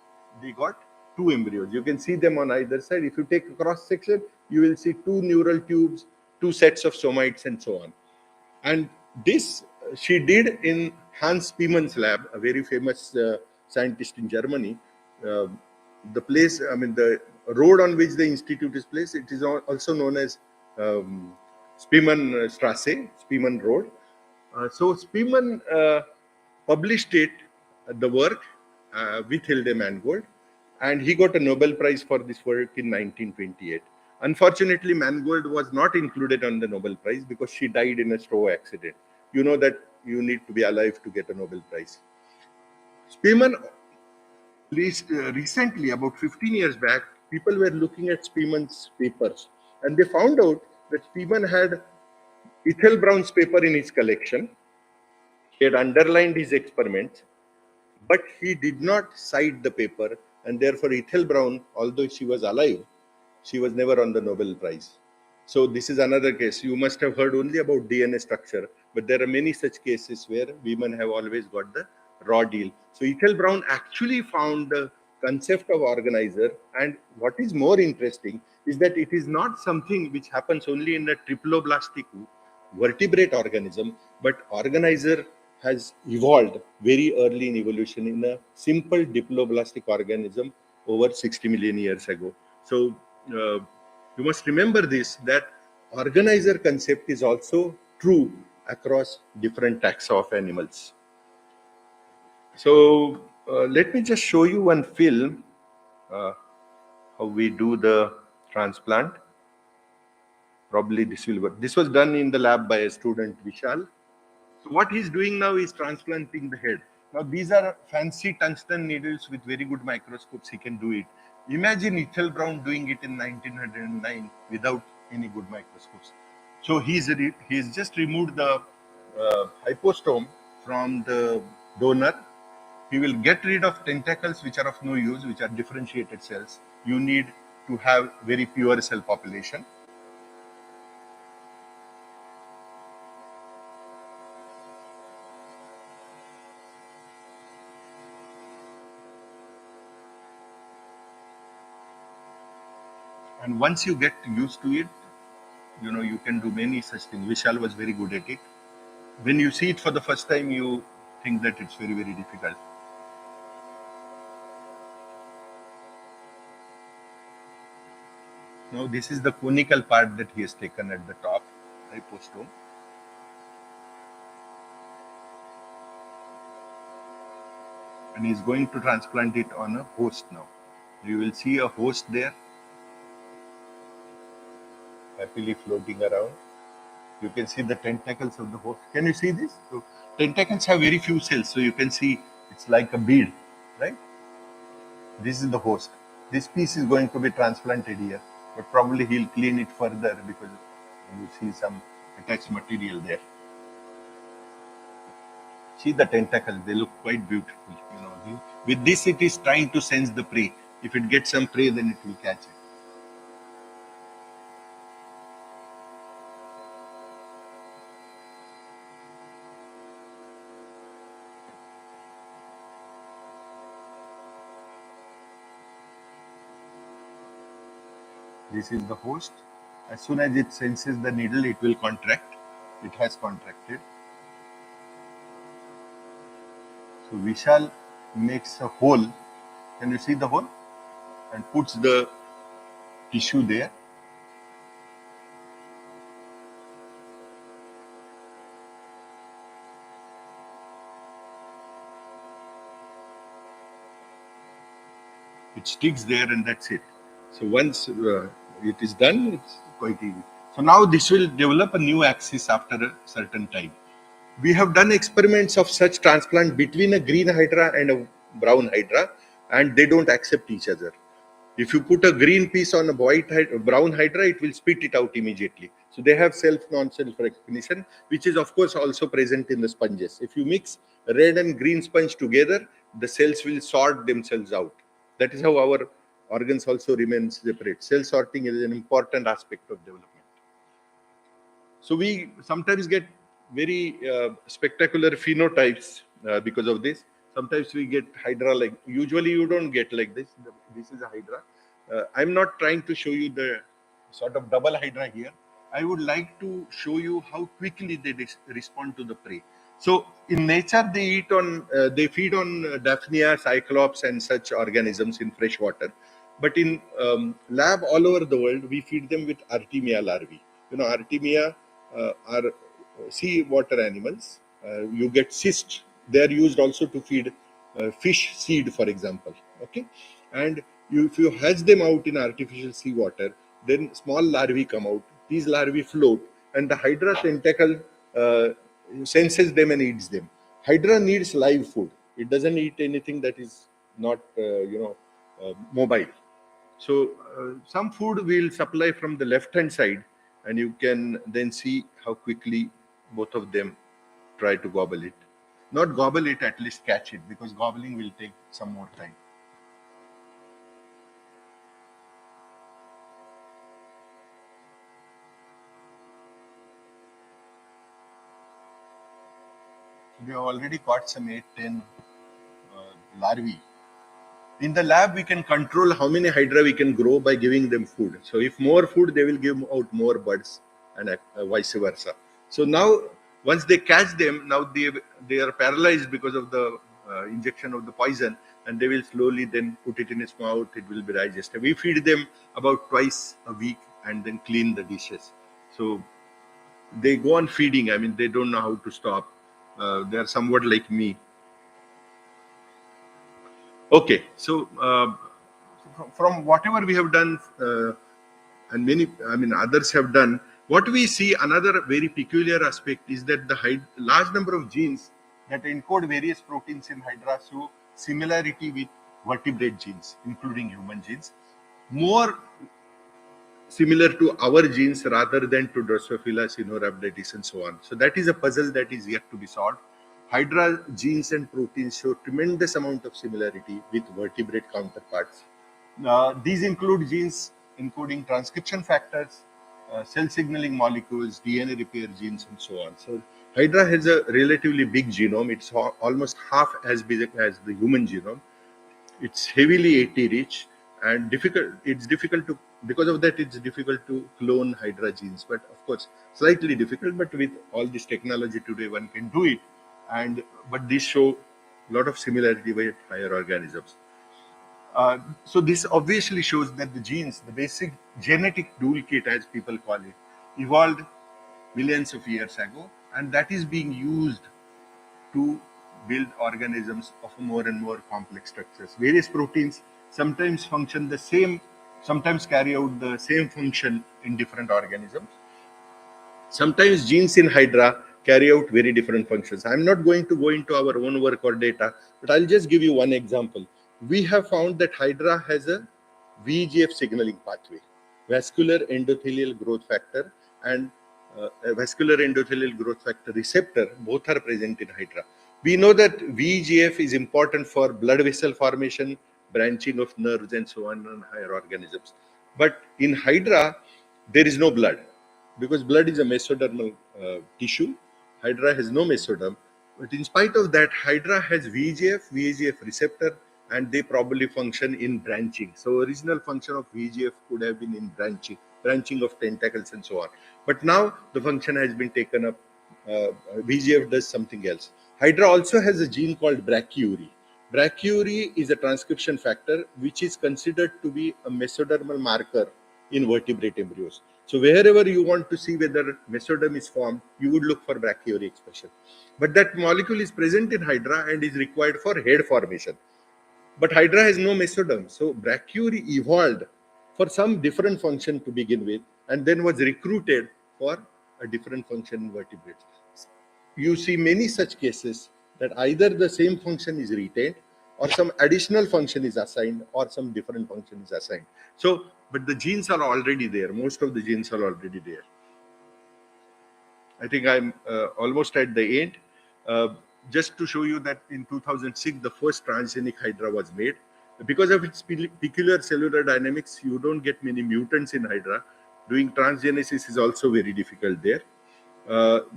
they got two embryos. You can see them on either side. If you take a cross section, you will see two neural tubes, two sets of somites and so on. And this she did in Hans Spiemann's lab, a very famous scientist in Germany. The place, I mean, the road on which the institute is placed, it is also known as Spiemann Strasse, Spiemann Road. So Spiemann published the work with Hilde Mangold, and he got a Nobel Prize for this work in 1928. Unfortunately, Mangold was not included on the Nobel Prize because she died in a straw accident. You know that you need to be alive to get a Nobel Prize. Spiemann recently, about 15 years back, people were looking at Spearman's papers, and they found out that Spearman had Ethel Brown's paper in his collection. He had underlined his experiments, but he did not cite the paper, and therefore Ethel Brown, although she was alive, she was never on the Nobel Prize. So this is another case. You must have heard only about DNA structure, but there are many such cases where women have always got the raw deal. So Ethel Brown actually found the concept of organizer, and what is more interesting is that it is not something which happens only in a triploblastic vertebrate organism, but organizer has evolved very early in evolution in a simple diploblastic organism over 60 million years ago. So you must remember this, that organizer concept is also true across different taxa of animals. So let me just show you one film how we do the transplant. Probably this will work. This was done in the lab by a student, Vishal. So what he's doing now is transplanting the head. Now these are fancy tungsten needles with very good microscopes. He can do it. Imagine Ethel Brown doing it in 1909 without any good microscopes. So he's just removed the hypostome from the donor. He will get rid of tentacles which are of no use, which are differentiated cells. You need to have very pure cell population. And once you get used to it, you can do many such things. Vishal was very good at it. When you see it for the first time, you think that it's very, very difficult. Now, this is the conical part that he has taken at the top, hypostome. And he's going to transplant it on a host now. You will see a host there, happily floating around. You can see the tentacles of the host. Can you see this? So tentacles have very few cells, so you can see it's like a bead, right? This is the host. This piece is going to be transplanted here, but probably he'll clean it further because you see some attached material there. See the tentacles, they look quite beautiful. With this, it is trying to sense the prey. If it gets some prey, then it will catch it. This is the host. As soon as it senses the needle, it will contract. It has contracted. So Vishal makes a hole. Can you see the hole? And puts the tissue there. It sticks there, and that's it. So once it is done, it's quite easy. So now this will develop a new axis after a certain time. We have done experiments of such transplant between a green hydra and a brown hydra, and they don't accept each other. If you put a green piece on a brown hydra, it will spit it out immediately. So they have non-self recognition, which is of course also present in the sponges. If you mix red and green sponge together, the cells will sort themselves out. That is how our organs also remain separate. Cell sorting is an important aspect of development. So we sometimes get very spectacular phenotypes because of this. Sometimes we get hydra like, usually you don't get like this. This is a hydra. I'm not trying to show you the sort of double hydra here. I would like to show you how quickly they respond to the prey. So in nature, they feed on Daphnia, Cyclops, and such organisms in fresh water. But in lab all over the world, we feed them with Artemia larvae. Artemia are sea water animals. You get cysts. They are used also to feed fish seed, for example. Okay, and if you hatch them out in artificial seawater, then small larvae come out. These larvae float, and the hydra tentacle senses them and eats them. Hydra needs live food. It doesn't eat anything that is not mobile. So some food will supply from the left hand side, and you can then see how quickly both of them try to gobble it. Not gobble it, at least catch it, because gobbling will take some more time. We have already caught some 8, 10 larvae. In the lab, we can control how many hydra we can grow by giving them food. So if more food, they will give out more buds, and vice versa. So now, once they catch them, now they are paralyzed because of the injection of the poison, and they will slowly then put it in its mouth. It will be digested. We feed them about twice a week and then clean the dishes. So they go on feeding. I mean, they don't know how to stop. They are somewhat like me. Okay, so from whatever we have done, and many, I mean, others have done, what we see another very peculiar aspect is that the large number of genes that encode various proteins in Hydra show similarity with vertebrate genes, including human genes, more similar to our genes rather than to Drosophila, Sinorhabditis, and so on. So that is a puzzle that is yet to be solved. Hydra genes and proteins show tremendous amount of similarity with vertebrate counterparts. These include genes encoding transcription factors, cell signaling molecules, DNA repair genes, and so on. So Hydra has a relatively big genome. It's almost half as big as the human genome. It's heavily AT rich and difficult. It's difficult to, because of that, it's difficult to clone Hydra genes. But of course, slightly difficult. But with all this technology today, one can do it. But these show a lot of similarity with higher organisms. So this obviously shows that the genes, the basic genetic toolkit, as people call it, evolved millions of years ago, and that is being used to build organisms of more and more complex structures. Various proteins sometimes function the same, sometimes carry out the same function in different organisms. Sometimes genes in Hydra carry out very different functions. I'm not going to go into our own work or data, but I'll just give you one example. We have found that Hydra has a Vgf signaling pathway, vascular endothelial growth factor, and a vascular endothelial growth factor receptor, both are present in Hydra. We know that VGF is important for blood vessel formation, branching of nerves, and so on in higher organisms. But in Hydra, there is no blood, because blood is a mesodermal tissue. Hydra has no mesoderm. But in spite of that, Hydra has VGF receptor, and they probably function in branching. So original function of VGF could have been in branching of tentacles and so on. But now the function has been taken up. VGF does something else. Hydra also has a gene called brachyury. Brachyury is a transcription factor which is considered to be a mesodermal marker in vertebrate embryos. So wherever you want to see whether mesoderm is formed, you would look for brachyury expression. But that molecule is present in Hydra and is required for head formation. But Hydra has no mesoderm. So brachyury evolved for some different function to begin with, and then was recruited for a different function in vertebrates. You see many such cases that either the same function is retained, or some additional function is assigned, or some different function is assigned. So, but the genes are already there. Most of the genes are already there. I think I'm almost at the end. Just to show you that in 2006, the first transgenic Hydra was made. Because of its peculiar cellular dynamics, you don't get many mutants in Hydra. Doing transgenesis is also very difficult there.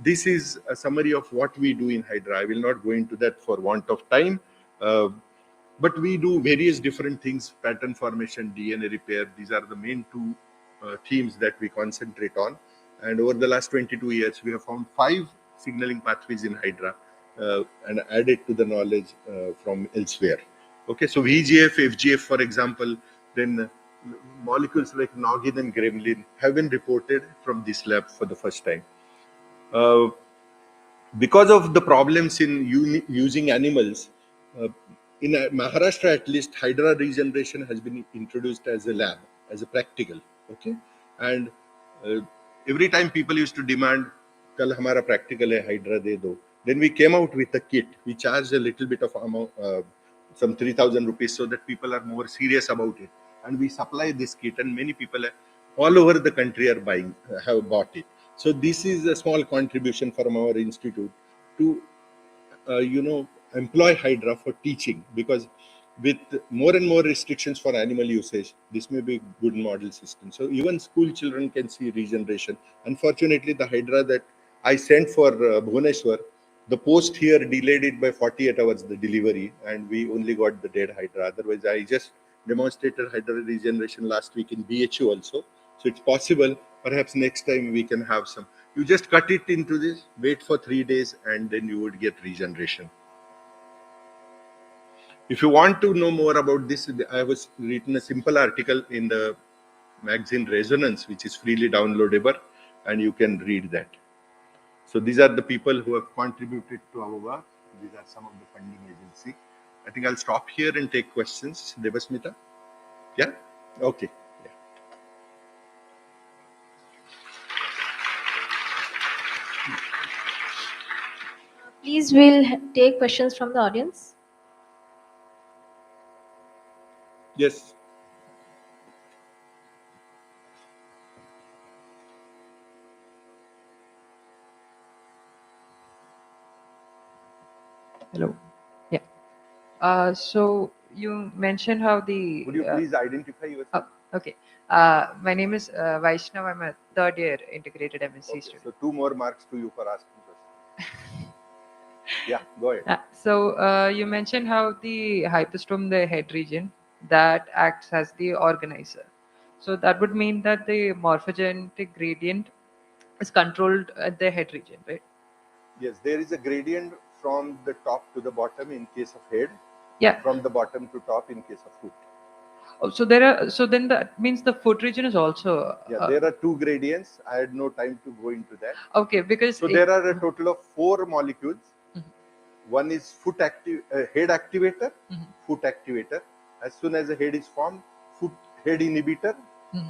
This is a summary of what we do in Hydra. I will not go into that for want of time. But we do various different things: pattern formation, DNA repair. These are the main two themes that we concentrate on. And over the last 22 years, we have found 5 signaling pathways in Hydra and added to the knowledge from elsewhere. Okay, so VGF, FGF, for example, then molecules like noggin and gremlin have been reported from this lab for the first time. Because of the problems in using animals, in Maharashtra at least, Hydra regeneration has been introduced as a lab, as a practical. Okay, and every time people used to demand, "Kal hamara practical hai, Hydra de do." Then we came out with a kit. We charged a little bit of amount, some 3,000 rupees, so that people are more serious about it. and we supply this kit, and many people all over the country are buying, have bought it. So this is a small contribution from our institute to employ Hydra for teaching, because with more and more restrictions for animal usage, this may be a good model system. So even school children can see regeneration. Unfortunately, the Hydra that I sent for Bhubaneswar, the post here delayed it by 48 hours, the delivery, and we only got the dead Hydra. Otherwise, I just demonstrated Hydra regeneration last week in BHU also. So it's possible, perhaps next time we can have some. You just cut it into this, wait for 3 days, and then you would get regeneration. If you want to know more about this, I was written a simple article in the magazine Resonance, which is freely downloadable, and you can read that. So these are the people who have contributed to our work. These are some of the funding agency. I think I'll stop here and take questions. Devasmita? Yeah? Okay. Yeah. Please, we'll take questions from the audience. Yes. Hello. Yeah. So you mentioned how the. Would you please identify yourself? Okay. My name is Vaishnav. I'm a third year integrated MSc Okay, student. so 2 more marks to you for asking questions. Yeah, go ahead. So you mentioned how the hypostome, the head region, that acts as the organizer. So that would mean that the morphogenetic gradient is controlled at the head region, right? Yes, there is a gradient from the top to the bottom in case of head. Yeah. From the bottom to top in case of foot. Oh, so there are. So then that means the foot region is also. Yeah, there are 2 gradients. I had no time to go into that. Okay, because so there are a total of 4 molecules. One is head activator, foot activator. As soon as a head is formed, head inhibitor.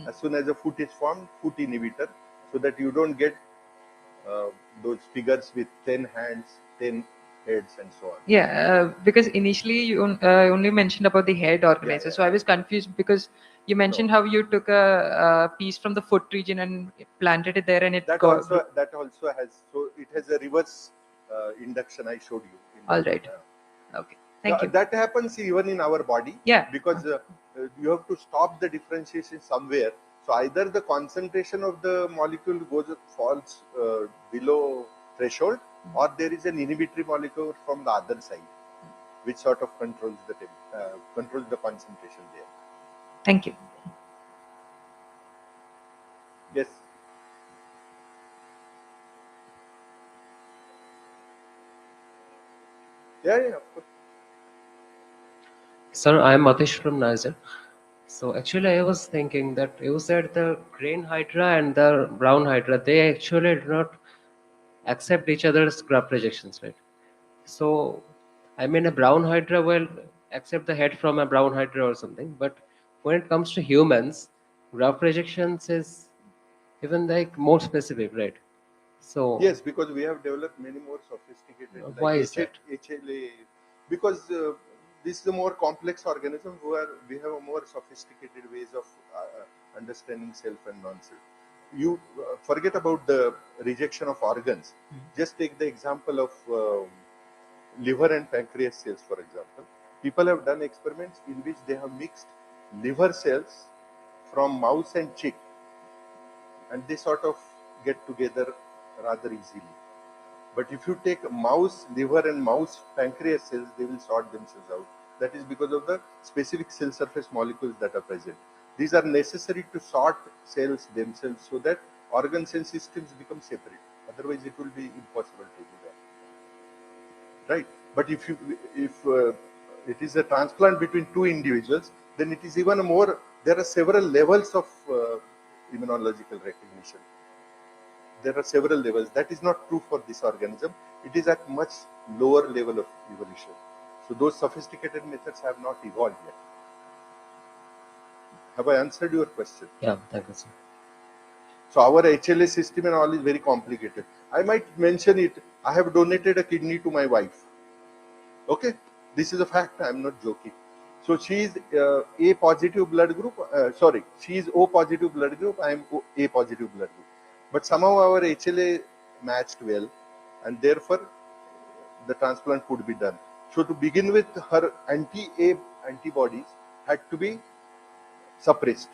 As soon as a foot is formed, foot inhibitor, so that you don't get those figures with 10 hands, 10 heads, and so on. Yeah, because initially you only mentioned about the head organizer, so I was confused because you mentioned how you took a piece from the foot region and planted it there, and it that got. Also has, so it has a reverse induction I showed you. All right. Okay. Thank you. That happens even in our body. Yeah. Because you have to stop the differentiation somewhere. So either the concentration of the molecule falls below threshold, or there is an inhibitory molecule from the other side, which sort of controls the concentration there. Thank you. Yes. Yeah, of course. Sir, I am Matish from Niger. So actually I was thinking that you said the green hydra and the brown hydra, they actually do not accept each other's graft rejections, right? So I mean a brown hydra will accept the head from a brown hydra or something, but when it comes to humans, graft rejections is even like more specific, right? So yes, because we have developed many more sophisticated. Why is that? HLA, because this is a more complex organism we have a more sophisticated ways of understanding self and non-self. You forget about the rejection of organs. Just take the example of liver and pancreas cells, for example. People have done experiments in which they have mixed liver cells from mouse and chick, and they sort of get together rather easily. But if you take mouse liver and mouse pancreas cells, they will sort themselves out. That is because of the specific cell surface molecules that are present. These are necessary to sort cells themselves so that organs and systems become separate. Otherwise, it will be impossible to do that. Right? But if it is a transplant between 2 individuals, then it is even more. There are several levels of immunological recognition. There are several levels. That is not true for this organism. It is at much lower level of evolution. So those sophisticated methods have not evolved yet. Have I answered your question? Yeah, thank you, sir. So our HLA system and all is very complicated. I might mention it. I have donated a kidney to my wife. Okay, this is a fact. I am not joking. So she is A positive blood group. Sorry, she is O positive blood group. I am A positive blood group. But somehow our HLA matched well, and therefore the transplant could be done. So to begin with, her anti-A antibodies had to be suppressed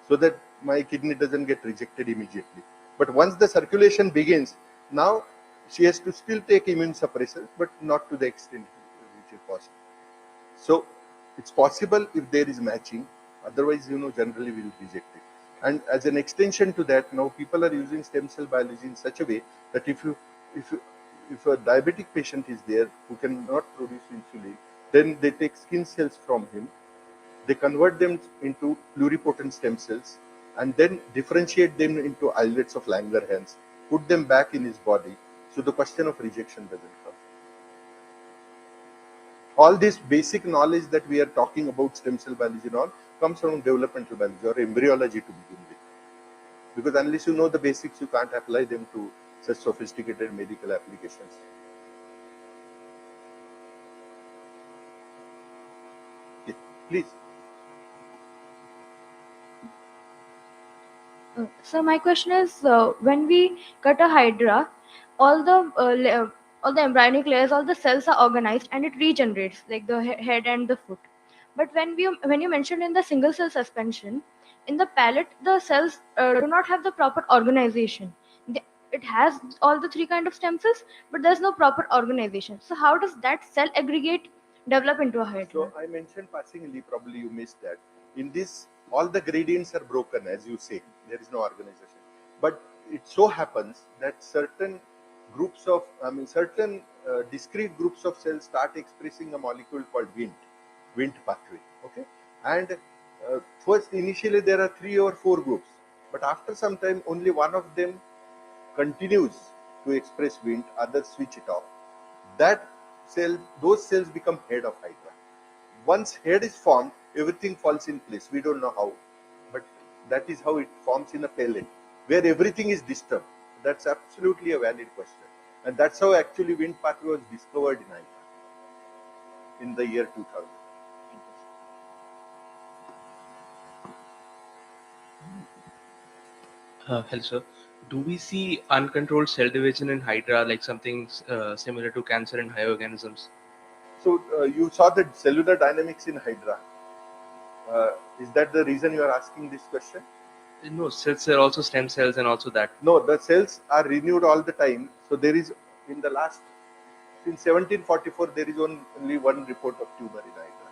so that my kidney doesn't get rejected immediately. But once the circulation begins, now she has to still take immune suppressors, but not to the extent which is possible. So it's possible if there is matching. Otherwise, generally we'll reject it. And as an extension to that, now people are using stem cell biology in such a way that if a diabetic patient is there who cannot produce insulin, then they take skin cells from him, they convert them into pluripotent stem cells, and then differentiate them into islets of Langerhans, put them back in his body, so the question of rejection doesn't come. All this basic knowledge that we are talking about stem cell biology and all comes from developmental biology or embryology to begin with. Because unless you know the basics, you can't apply them to such sophisticated medical applications. Yeah, please. So my question is, when we cut a hydra, all the embryonic layers, all the cells are organized and it regenerates, like the head and the foot. But when you mentioned in the single cell suspension, in the palate, the cells do not have the proper organization. It has all the three kind of stem cells, but there's no proper organization. So how does that cell aggregate develop into a hydra? So I mentioned passingly, probably you missed that. In this, all the gradients are broken, as you say. There is no organization. But it so happens that certain discrete groups of cells start expressing a molecule called Wnt pathway. Okay, and first initially there are 3 or 4 groups, but after some time only one of them continues to express Wnt, others switch it off. Those cells become head of Hydra. Once head is formed, everything falls in place. We don't know how, but that is how it forms in a pellet, where everything is disturbed. That's absolutely a valid question, and that's how actually Wnt pathway was discovered in Hydra in the year 2000. Hello, sir. Do we see uncontrolled cell division in Hydra, like something similar to cancer in higher organisms? So you saw the cellular dynamics in Hydra. Is that the reason you are asking this question? No, cells are also stem cells and also that. No, the cells are renewed all the time. So there is, since 1744, there is only one report of tumor in Hydra.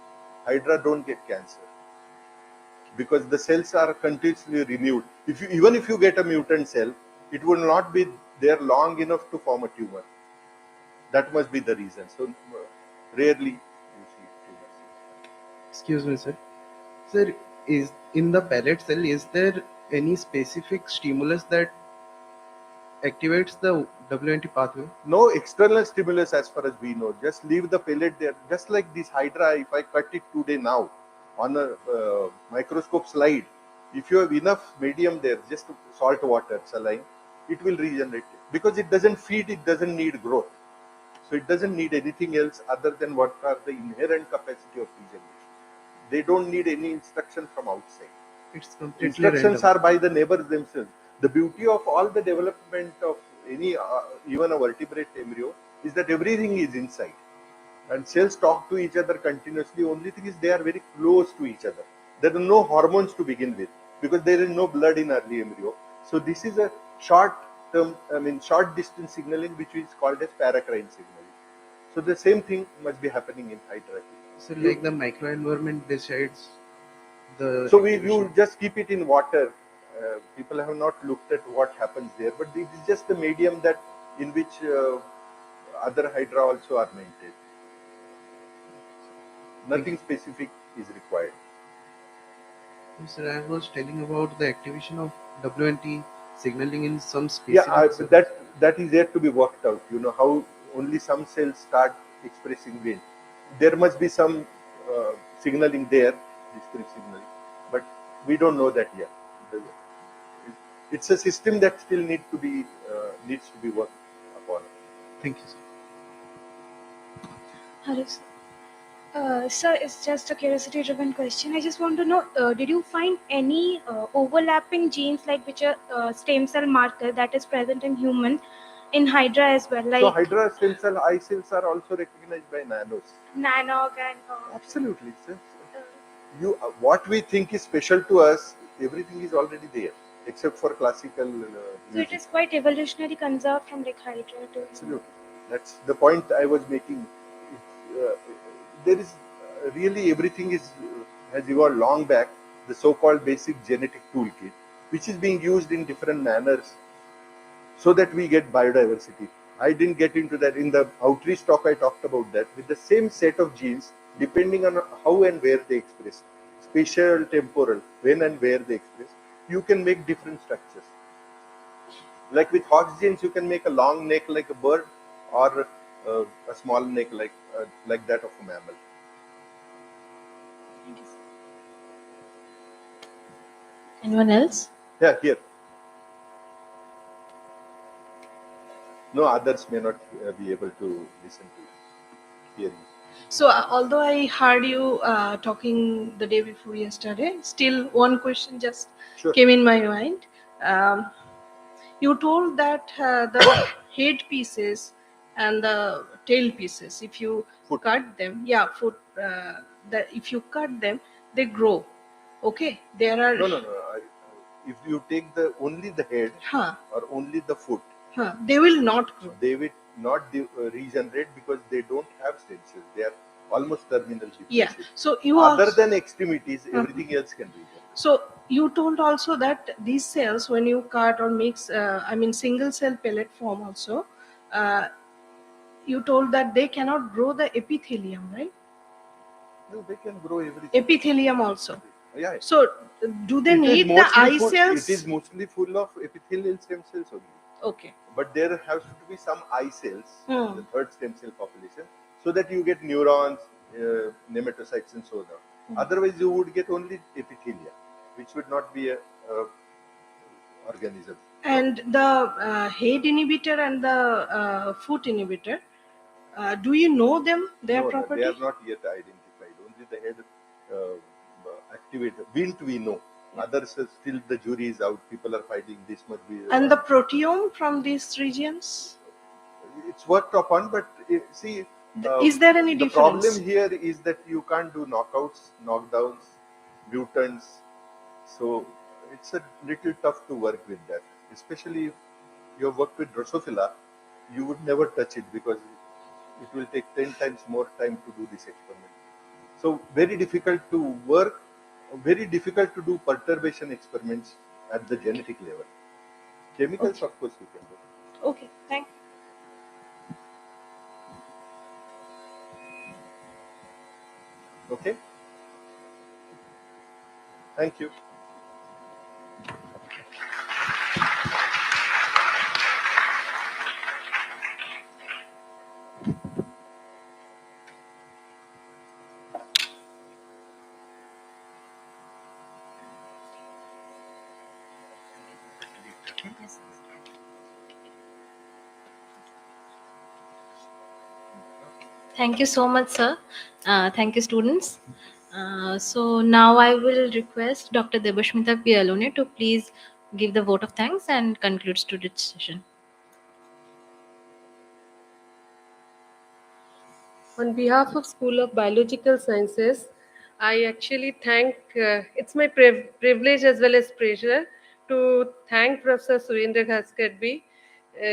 Hydra don't get cancer because the cells are continuously renewed. Even if you get a mutant cell, it will not be there long enough to form a tumor. That must be the reason. So rarely you see tumors. Excuse me, sir. Sir, is in the pellet cell, is there any specific stimulus that activates the WNT pathway? No external stimulus as far as we know. Just leave the pellet there. Just like this Hydra, if I cut it today now on a microscope slide, if you have enough medium there, just salt water, saline, it will regenerate. Because it doesn't feed, it doesn't need growth. So it doesn't need anything else other than what are the inherent capacity of regeneration. They don't need any instruction from outside. It's completely Instructions random. are by the neighbors themselves. The beauty of all the development of any, even a vertebrate embryo, is that everything is inside. And cells talk to each other continuously. Only thing is they are very close to each other. There are no hormones to begin with because there is no blood in early embryo. So this is a short distance signaling, which is called as paracrine signaling. So the same thing must be happening in Hydra. So like the microenvironment decides the. So you just keep it in water. People have not looked at what happens there, but it is just the medium that in which other Hydra also are maintained. Nothing specific is required. Sir, I was telling about the activation of WNT signaling in some specific. Yeah, cells. that is yet to be worked out. You know how only some cells start expressing Wnt. There must be some signaling there, discrete signaling, but we don't know that yet. It's a system that still needs to be worked upon. Thank you, sir. Hello, sir. Sir, it's just a curiosity-driven question. I just want to know, did you find any overlapping genes like which are stem cell marker that is present in human in Hydra as well, So like Hydra stem cell eye cells are also recognized by nanos. nanog and Absolutely, sir. What we think is special to us, everything is already there, except for classical so it music. is quite evolutionary conserved from like Hydra to Absolutely, that's the point I was making. There is really everything has evolved long back. The so-called basic genetic toolkit, which is being used in different manners, so that we get biodiversity. I didn't get into that. In the outreach talk, I talked about that. With the same set of genes, depending on how and where they express, spatial, temporal, when and where they express, you can make different structures. Like with Hox genes, you can make a long neck like a bird, or a small neck like that of a mammal. Anyone else? Yeah, here. No, others may not be able to listen to hear you. So, although I heard you talking the day before yesterday, still one question just Sure. came in my mind. You told that the head pieces and the tail pieces, if you Foot. cut them, if you cut them, they grow. Okay, there are. No. If you take only the head Huh, or only the foot, they will not grow. they will not regenerate because they don't have stem cells. They are almost terminal Yeah. differentiated. So you Other also, than extremities, everything else can regenerate. so you told also that these cells, when you cut or mix, single cell pellet form also, you told that they cannot grow the epithelium, right? No, they can grow everything. Epithelium also. Yeah. So do they It is need the mostly eye full, cells? It is mostly full of epithelial stem cells only. Okay. But there has to be some eye cells, Hmm. the third stem cell population, so that you get neurons, nematocytes, and so on. Otherwise, you would get only epithelia, which would not be a organism. And the head inhibitor and the foot inhibitor, do you know them, their No, property? they are not yet identified. Only the head activator. Wind we know. Others still the jury is out. People are fighting. This must be. And the proteome from these regions? It's worked upon, but see. Is there any the difference? problem here is that you can't do knockouts, knockdowns, mutants. So it's a little tough to work with that. Especially if you have worked with Drosophila, you would never touch it because it will take 10 times more time to do this experiment. So very difficult to work, very difficult to do perturbation experiments at the genetic level. Chemicals, of course, we can do. Okay, thank you. Okay? Thank you. Thank you so much, sir. Thank you, students. So now I will request Dr. Debashmita Pialone to please give the vote of thanks and conclude today's session. On behalf of School of Biological Sciences, I actually thank, it's my privilege as well as pleasure to thank Professor Surendra Ghaskadbi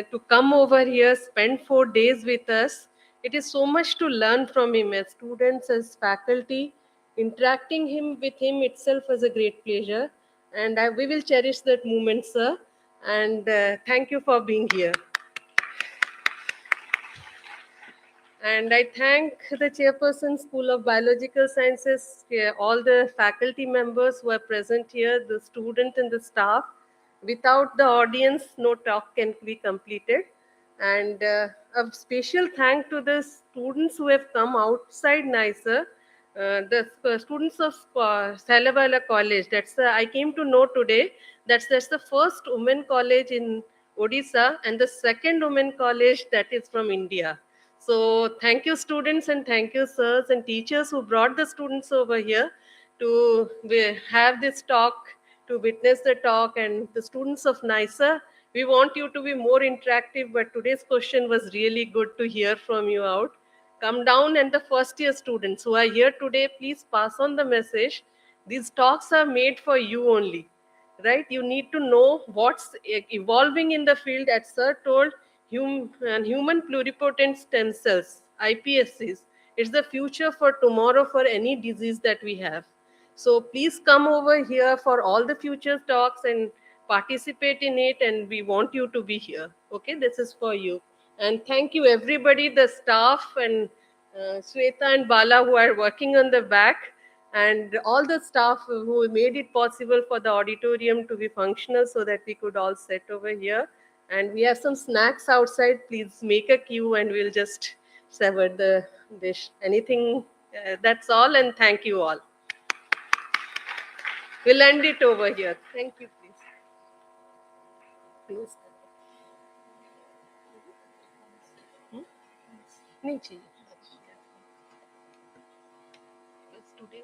to come over here, spend 4 days with us. It is so much to learn from him as students, as faculty. Interacting with him itself was a great pleasure. And we will cherish that moment, sir. And thank you for being here. And I thank the chairperson, School of Biological Sciences, all the faculty members who are present here, the student and the staff. Without the audience, no talk can be completed. And a special thank to the students who have come outside NICER, the students of Cellular College. I came to know today that's the first women college in Odisha and the second women college that is from India. So thank you, students, and thank you, sirs and teachers who brought the students over here to have this talk, to witness the talk, and the students of NISA. We want you to be more interactive, but today's question was really good to hear from you out. Come down, and the first year students who are here today, please pass on the message. These talks are made for you only, right? You need to know what's evolving in the field. As sir told, human pluripotent stem cells, iPSCs, it's the future for tomorrow for any disease that we have. So please come over here for all the future talks and participate in it, and we want you to be here. Okay, this is for you. And thank you everybody, the staff and Sweta and Bala who are working on the back, and all the staff who made it possible for the auditorium to be functional so that we could all sit over here. And we have some snacks outside. Please make a queue and we'll just sever the dish. Anything, that's all, and thank you all. We'll end it over here. Thank you, please. Please. नहीं चाहिए. Yes, today